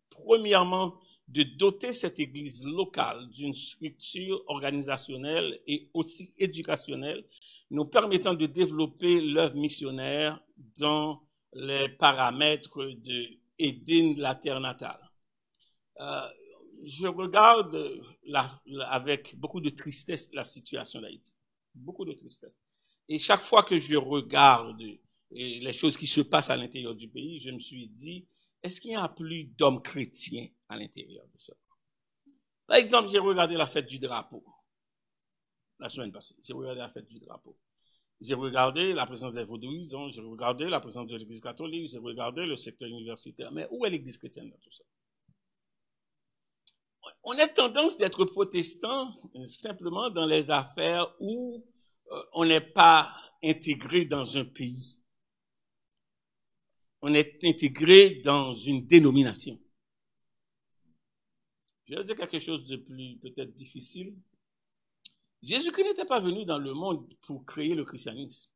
L: premièrement de doter cette église locale d'une structure organisationnelle et aussi éducationnelle, nous permettant de développer l'œuvre missionnaire dans les paramètres d'aider la terre natale. Je regarde avec beaucoup de tristesse la situation d'Haïti. Beaucoup de tristesse. Et chaque fois que je regarde les choses qui se passent à l'intérieur du pays, je me suis dit, est-ce qu'il n'y a plus d'hommes chrétiens à l'intérieur de ça? Par exemple, j'ai regardé la fête du drapeau. La semaine passée, j'ai regardé la fête du drapeau. J'ai regardé la présence des vaudouisons, j'ai regardé la présence de l'Église catholique, j'ai regardé le secteur universitaire. Mais où est l'Église chrétienne dans tout ça? On a tendance d'être protestant simplement dans les affaires où on n'est pas intégré dans un pays. On est intégré dans une dénomination. Je vais dire quelque chose de plus peut-être difficile. Jésus-Christ n'était pas venu dans le monde pour créer le christianisme.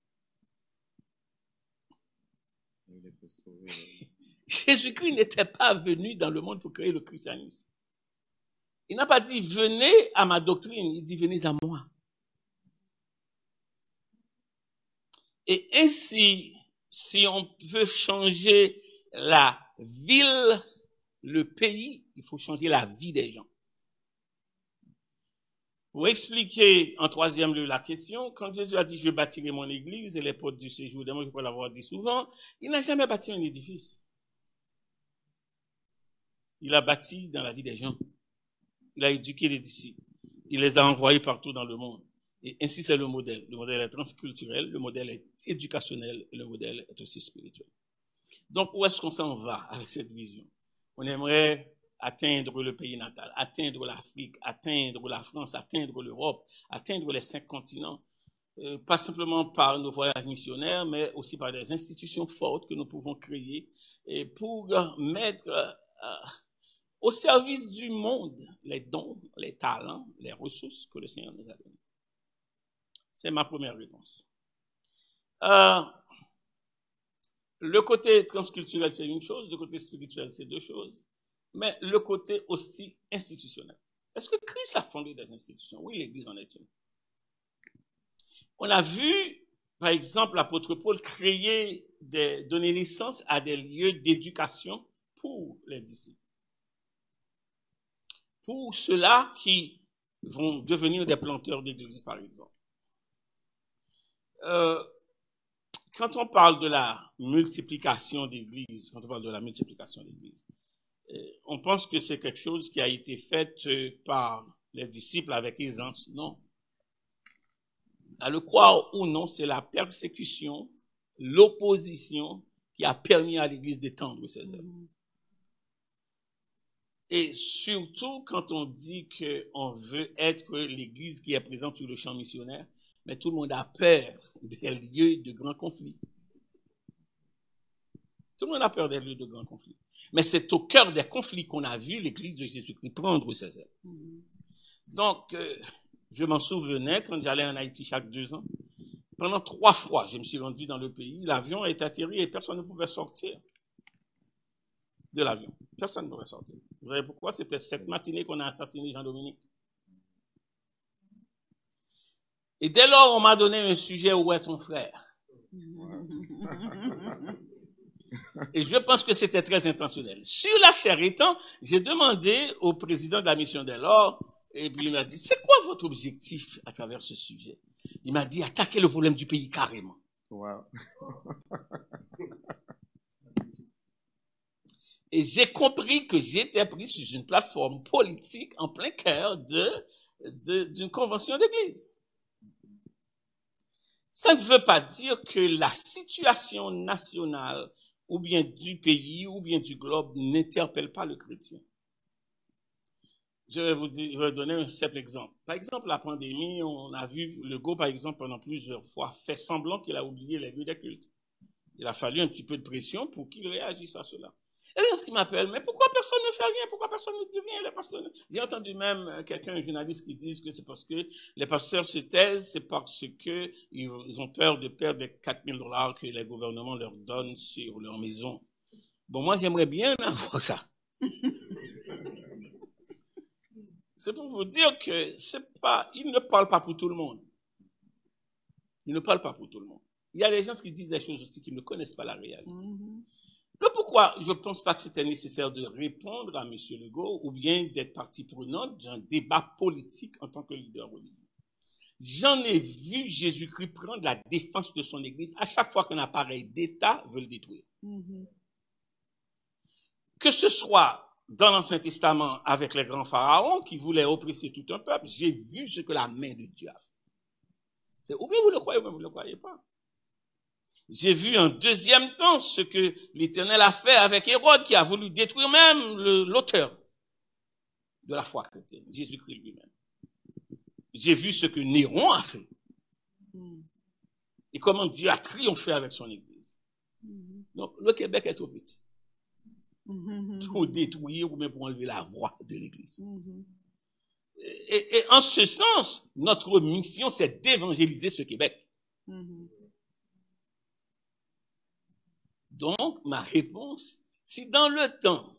L: Jésus-Christ n'était pas venu dans le monde pour créer le christianisme. Il n'a pas dit venez à ma doctrine, il dit venez à moi. Et ainsi, si on veut changer la ville, le pays, il faut changer la vie des gens. Pour expliquer en troisième lieu la question, quand Jésus a dit « Je bâtirai mon église et les portes du séjour des morts », je peux l'avoir dit souvent, il n'a jamais bâti un édifice. Il a bâti dans la vie des gens. Il a éduqué les disciples. Il les a envoyés partout dans le monde. Et ainsi, c'est le modèle. Le modèle est transculturel, le modèle est éducationnel et le modèle est aussi spirituel. Donc, où est-ce qu'on s'en va avec cette vision? On aimerait atteindre le pays natal, atteindre l'Afrique, atteindre la France, atteindre l'Europe, atteindre les 5 continents, pas simplement par nos voyages missionnaires, mais aussi par des institutions fortes que nous pouvons créer et pour mettre au service du monde les dons, les talents, les ressources que le Seigneur nous a donnés. C'est ma première réponse. Le côté transculturel, c'est une chose, le côté spirituel, c'est 2 choses. Mais le côté aussi institutionnel. Est-ce que Christ a fondé des institutions? Oui, l'Église en est une. On a vu, par exemple, l'apôtre Paul donner naissance à des lieux d'éducation pour les disciples. Pour ceux-là qui vont devenir des planteurs d'église, par exemple. Quand on parle de la multiplication d'églises, on pense que c'est quelque chose qui a été fait par les disciples avec aisance. Non. À le croire ou non, c'est la persécution, l'opposition qui a permis à l'Église d'étendre ses œuvres. Et surtout quand on dit qu'on veut être l'Église qui est présente sur le champ missionnaire, mais tout le monde a peur des lieux de grands conflits. Tout le monde a peur des lieux de grands conflits. Mais c'est au cœur des conflits qu'on a vu l'Église de Jésus-Christ prendre ses œuvres. Donc, je m'en souvenais quand j'allais en Haïti chaque 2 ans. Pendant 3 fois, je me suis rendu dans le pays. L'avion est atterri et personne ne pouvait sortir de l'avion. Personne ne pouvait sortir. Vous savez pourquoi? C'était cette matinée qu'on a assassiné Jean-Dominique. Et dès lors, on m'a donné un sujet, où est ton frère? Et je pense que c'était très intentionnel. Sur la chair étant, j'ai demandé au président de la mission dès lors, et puis il m'a dit, c'est quoi votre objectif à travers ce sujet? Il m'a dit, attaquer le problème du pays carrément.
E: Wow.
L: Et j'ai compris que j'étais pris sur une plateforme politique en plein cœur d'une convention d'église. Ça ne veut pas dire que la situation nationale ou bien du pays ou bien du globe n'interpelle pas le chrétien. Je vais vous donner un simple exemple. Par exemple, la pandémie, on a vu Legault, par exemple, pendant plusieurs fois, fait semblant qu'il a oublié les lieux de culte. Il a fallu un petit peu de pression pour qu'il réagisse à cela. Et là, ce qui m'appelle, mais pourquoi personne ne fait rien? Pourquoi personne ne dit rien? Les pasteurs... J'ai entendu même un journaliste qui dit que c'est parce que les pasteurs se taisent, c'est parce que ils ont peur de perdre les $4,000 que les gouvernements leur donnent sur leur maison. Bon, moi, j'aimerais bien avoir ça. C'est pour vous dire que il ne parle pas pour tout le monde. Il ne parle pas pour tout le monde. Il y a des gens qui disent des choses aussi qui ne connaissent pas la réalité. Le pourquoi je ne pense pas que c'était nécessaire de répondre à M. Legault ou bien d'être partie prenante d'un débat politique en tant que leader religieux. J'en ai vu Jésus-Christ prendre la défense de son Église à chaque fois qu'un appareil d'État veut le détruire. Que ce soit dans l'Ancien Testament avec les grands pharaons qui voulaient oppresser tout un peuple, j'ai vu ce que la main de Dieu a fait. Ou bien vous le croyez ou bien vous ne le croyez pas. J'ai vu en deuxième temps ce que l'Éternel a fait avec Hérode qui a voulu détruire même l'auteur de la foi chrétienne, Jésus-Christ lui-même. J'ai vu ce que Néron a fait. et comment Dieu a triomphé avec son Église. Donc, le Québec est trop petit. Pour détruire ou même pour enlever la voix de l'Église. Et en ce sens, notre mission, c'est d'évangéliser ce Québec. Donc, ma réponse, si dans le temps,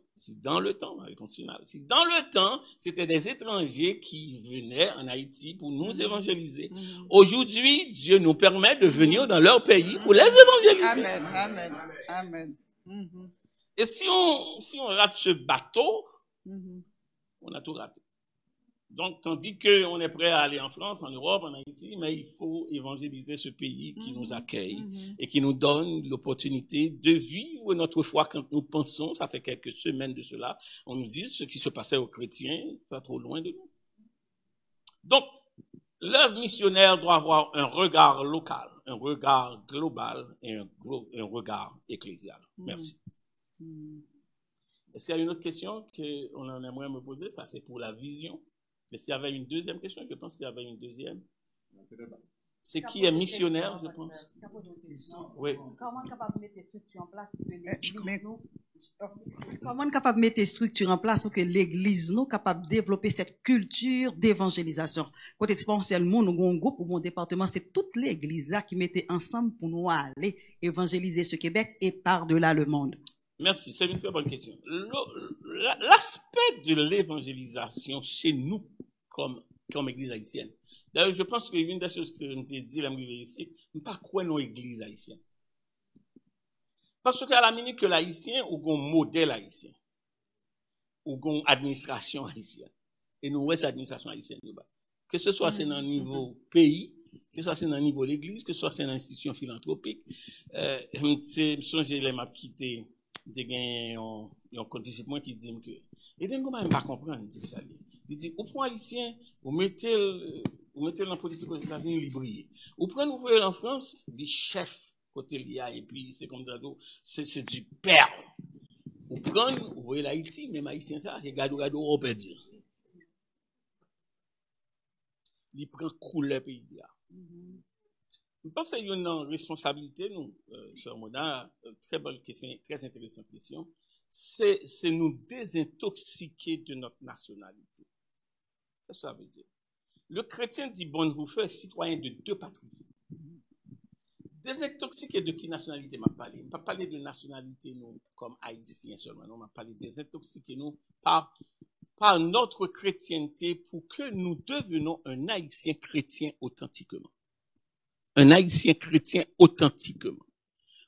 L: ma réponse finale, si dans le temps, c'était des étrangers qui venaient en Haïti pour nous évangéliser, aujourd'hui, Dieu nous permet de venir dans leur pays pour les évangéliser.
F: Amen, amen, amen.
L: Et si on rate ce bateau, on a tout raté. Donc, tandis qu'on est prêt à aller en France, en Europe, en Haïti, mais il faut évangéliser ce pays qui nous accueille et qui nous donne l'opportunité de vivre notre foi quand nous pensons, ça fait quelques semaines de cela, on nous dit ce qui se passait aux chrétiens, pas trop loin de nous. Donc, l'œuvre missionnaire doit avoir un regard local, un regard global et un regard ecclésial. Merci. Est-ce qu'il y a une autre question qu'on en aimerait me poser? Ça, c'est pour la vision. Est-ce qu'il y avait une deuxième question? Je pense qu'il y avait une deuxième. C'est qui est missionnaire, je pense. Oui.
K: Comment capable de mettre des structures en place pour que l'Église nous... Comment on est capable de mettre des structures en place pour que l'Église nous capable de développer cette culture d'évangélisation? Quand c'est pas seulement nous avons un groupe ou mon département, c'est toute l'Église là qui mettait ensemble pour nous aller évangéliser ce Québec et par-delà le monde.
L: Merci, c'est une très bonne question. L'aspect de l'évangélisation chez nous, comme Église haïtienne. D'ailleurs, je pense qu'une des choses que je t'ai dit, là, ici, n'est pas quoi nos églises haïtiennes. Parce qu'à la minute que l'haïtien, ou un modèle haïtien, ou une administration haïtienne, et nous, cette administration haïtienne, que ce soit c'est dans le niveau pays, que ce soit c'est dans le niveau de l'église, que ce soit c'est dans l'institution philanthropique, j'ai les maps quittés, de gagner un co-disciple qui dit que, et donc, comment même pas comprendre, dit ça. Il dit, au point haïtien, vous mettez dans la politique aux États-Unis, il brille. Vous prenez, vous voyez en France, des chefs, côté l'IA, et puis c'est comme ça, c'est du père. Vous prenez, vous voyez l'Haïti, même haïtien ça, regardez, on peut dire. Il prend couleur pays là. Je pense qu'il y a une responsabilité, nous, cher Moda, très bonne question, très intéressante question, c'est nous désintoxiquer de notre nationalité. Qu'est-ce que ça veut dire? Le chrétien dit Bonhoeffer est citoyen de deux patries. Désintoxiquer de qui nationalité m'a parlé? Je ne pas parler de nationalité, nous, comme haïtiens seulement, non, m'a parlé de désintoxiquer nous par notre chrétienté pour que nous devenions un haïtien chrétien authentiquement. Un haïtien chrétien authentiquement.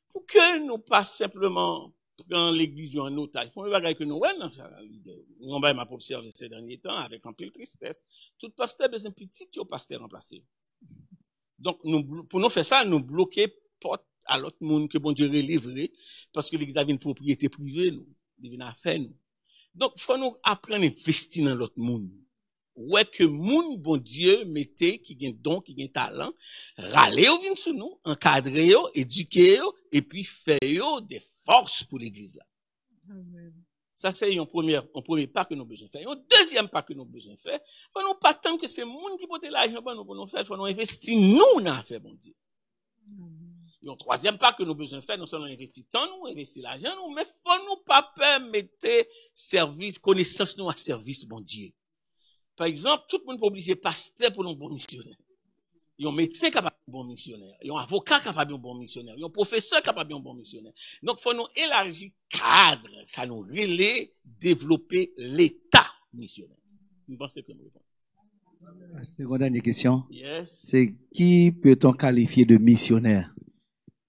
L: Pour que nous pas simplement prendre l'église en otage. Il faut me dire que nous, ouais, non, ça, on va m'observer ces derniers temps avec un peu de tristesse. Tout pasteur besoin petit, au pasteur remplacé. Donc, pour nous faire ça, nous bloquer porte à l'autre monde que bon Dieu relèverait, parce que l'église a une propriété privée, nous, une affaire, nous. Donc, faut nous apprendre à investir dans l'autre monde. Ouais, que moun, bon Dieu, mettez, qui gagne don, qui gagne talent, râler au vin sous nous, encadrer yo, éduquer yo, et puis faire yo des forces pour l'église là. Amen. Ça, c'est un premier pas que nous besoin faire. Un deuxième pas que nous besoin faire. Faut nous pas attendre que c'est moun qui porte l'argent pour nous faire, faut nous investir nous dans faire, bon Dieu. Et un troisième pas que nous besoin faire, nous sommes investir temps, nous investir l'argent, nous, mais faut nous pas permettre service, connaissance nous à service, bon Dieu. Par exemple, tout le monde peut obliger pasteur pour un bon missionnaire. Il y a un médecin capable de bon missionnaire. Il y a un avocat capable de bon missionnaire. Il y a un professeur capable de bon missionnaire. Donc, il faut nous élargir cadre. Ça nous relaie développer l'état missionnaire. Je pense que nous répondons.
D: C'était une dernière question.
L: Yes.
D: C'est qui peut-on qualifier de missionnaire?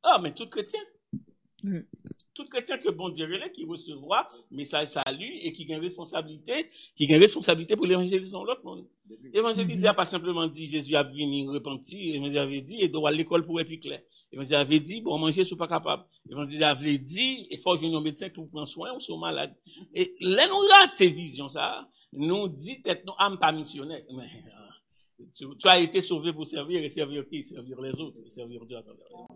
L: Ah, mais tout chrétien. Tout chrétien que bon Dieu relève, qui recevra message salut et qui a une responsabilité pour l'évangéliser dans l'autre monde. L'évangéliser n'a pas simplement dit Jésus a venu repentir, l'évangile avait dit, et doit à l'école pour être plus clair. L'évangile avait dit, bon, manger, je suis pas capable. L'évangile avait dit, il faut que un médecin pour prendre soin, ou sont malades. Et là, nous, là, tes visions, ça, nous dit, tête, nous, âme pas missionnaire. Tu as été sauvé pour servir, et servir qui? Servir les autres, et servir Dieu à travers les autres.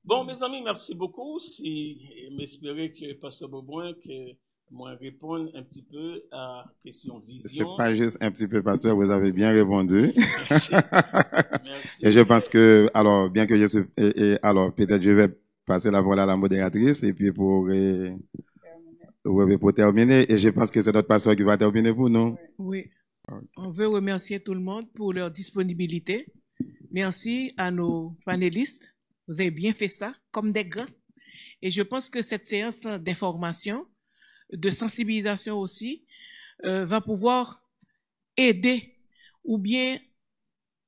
L: Bon, mes amis, merci beaucoup. Si, m'espérer que Pasteur Beaubrun, que moi répondre un petit peu à la question
E: C'est
L: vision.
E: pas juste un petit peu, pasteur, vous avez bien répondu.
L: Merci. Merci.
E: Et je pense que, alors, bien que je suis, alors, peut-être je vais passer la parole à la modératrice, et puis pour terminer, et je pense que c'est notre pasteur qui va terminer pour nous.
A: Oui. On veut remercier tout le monde pour leur disponibilité. Merci à nos panélistes. Vous avez bien fait ça, comme des grands. Et je pense que cette séance d'information, de sensibilisation aussi, va pouvoir aider ou bien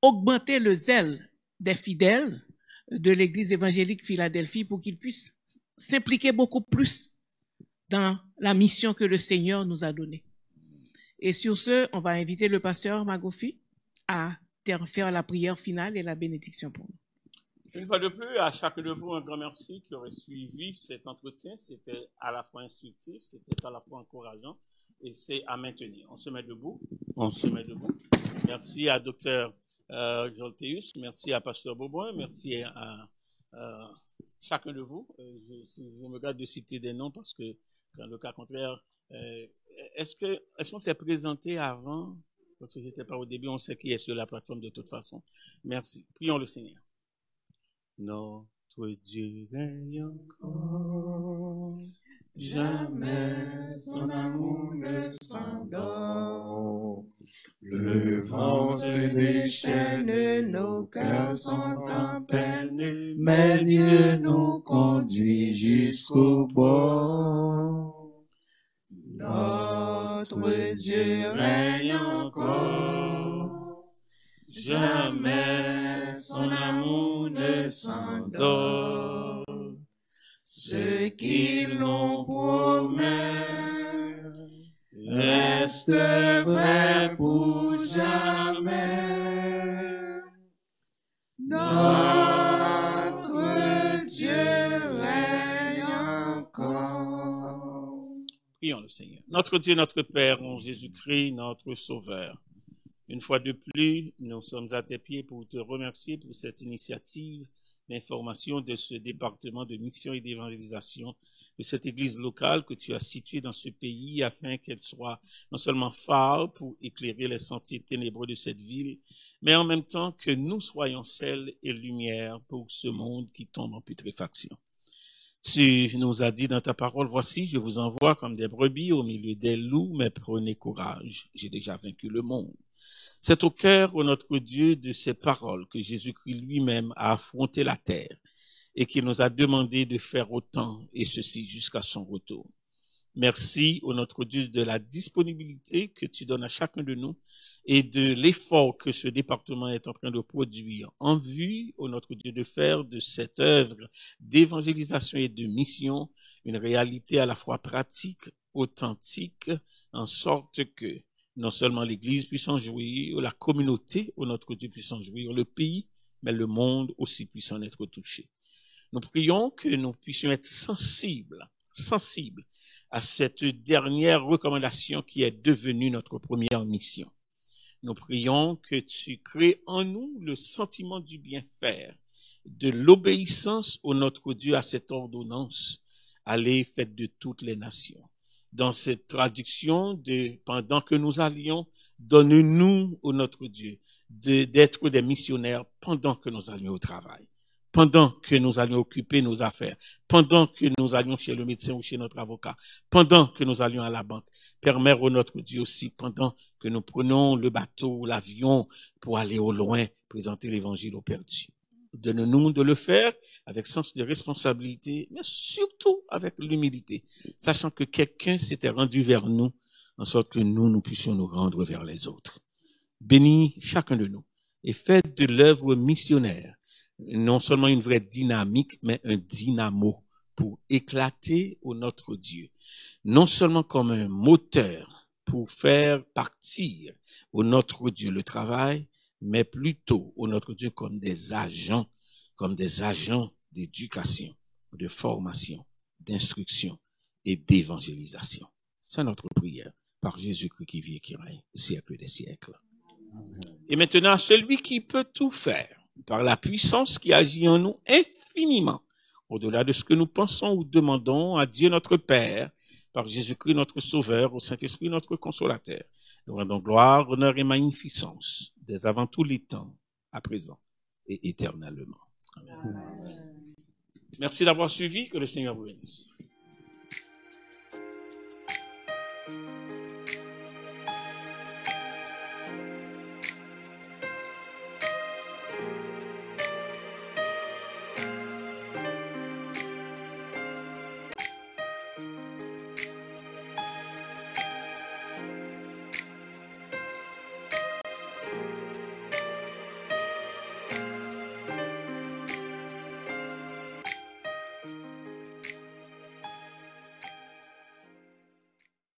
A: augmenter le zèle des fidèles de l'Église évangélique Philadelphie pour qu'ils puissent s'impliquer beaucoup plus dans la mission que le Seigneur nous a donnée. Et sur ce, on va inviter le pasteur Magofi à faire la prière finale et la bénédiction pour nous.
L: Une fois de plus, à chacun de vous, un grand merci qui aurait suivi cet entretien. C'était à la fois instructif, c'était à la fois encourageant, et c'est à maintenir. On se met debout. On se met debout. Merci à Dr. Jolteus, merci à Pasteur Beaubrun, merci à chacun de vous. Je me garde de citer des noms parce que, dans le cas contraire, est-ce qu'on s'est présenté avant? Parce que j'étais pas au début, on sait qui est sur la plateforme de toute façon. Merci. Prions le Seigneur. Notre Dieu règne encore, jamais son amour ne s'endort.
B: Le vent se déchaîne, nos cœurs sont en peine, mais Dieu nous conduit jusqu'au bord. Notre Dieu règne encore, jamais son amour ne s'endort. Ceux qui l'ont promis reste vrai pour jamais. Notre Dieu règne encore.
L: Prions le Seigneur. Notre Dieu, notre Père, en Jésus-Christ, notre Sauveur. Une fois de plus, nous sommes à tes pieds pour te remercier pour cette initiative d'information de ce département de mission et d'évangélisation de cette église locale que tu as située dans ce pays afin qu'elle soit non seulement phare pour éclairer les sentiers ténébreux de cette ville, mais en même temps que nous soyons sel et lumière pour ce monde qui tombe en putréfaction. Tu nous as dit dans ta parole, voici, je vous envoie comme des brebis au milieu des loups, mais prenez courage, j'ai déjà vaincu le monde. C'est au cœur, ô notre Dieu, de ces paroles que Jésus-Christ lui-même a affronté la terre et qu'il nous a demandé de faire autant, et ceci jusqu'à son retour. Merci, ô notre Dieu, de la disponibilité que tu donnes à chacun de nous et de l'effort que ce département est en train de produire en vue, ô notre Dieu, de faire de cette œuvre d'évangélisation et de mission une réalité à la fois pratique, authentique, en sorte que non seulement l'Église puisse en jouir, la communauté, ô notre Dieu, puisse en jouir, le pays, mais le monde aussi puisse en être touché. Nous prions que nous puissions être sensibles à cette dernière recommandation qui est devenue notre première mission. Nous prions que tu crées en nous le sentiment du bien faire, de l'obéissance, ô notre Dieu, à cette ordonnance. Allez, faites de toutes les nations. Dans cette traduction de pendant que nous allions, donne-nous, ô notre Dieu, d'être des missionnaires pendant que nous allions au travail, pendant que nous allions occuper nos affaires, pendant que nous allions chez le médecin ou chez notre avocat, pendant que nous allions à la banque. Permets, ô notre Dieu, aussi pendant que nous prenons le bateau, l'avion pour aller au loin, présenter l'évangile aux perdus. Donne-nous de le faire avec sens de responsabilité, mais surtout avec l'humilité, sachant que quelqu'un s'était rendu vers nous, en sorte que nous puissions nous rendre vers les autres. Bénis chacun de nous et faites de l'œuvre missionnaire non seulement une vraie dynamique, mais un dynamo pour éclater au notre Dieu, non seulement comme un moteur pour faire partir au notre Dieu le travail, mais plutôt au notre Dieu comme des agents d'éducation, de formation, d'instruction et d'évangélisation. C'est notre prière par Jésus-Christ qui vit et qui règne au siècle des siècles. Et maintenant, celui qui peut tout faire, par la puissance qui agit en nous infiniment, au-delà de ce que nous pensons ou demandons à Dieu notre Père, par Jésus-Christ notre Sauveur, au Saint-Esprit notre Consolateur. Nous rendons gloire, honneur et magnificence, dès avant tous les temps, à présent et éternellement. Amen. Merci d'avoir suivi, que le Seigneur vous bénisse.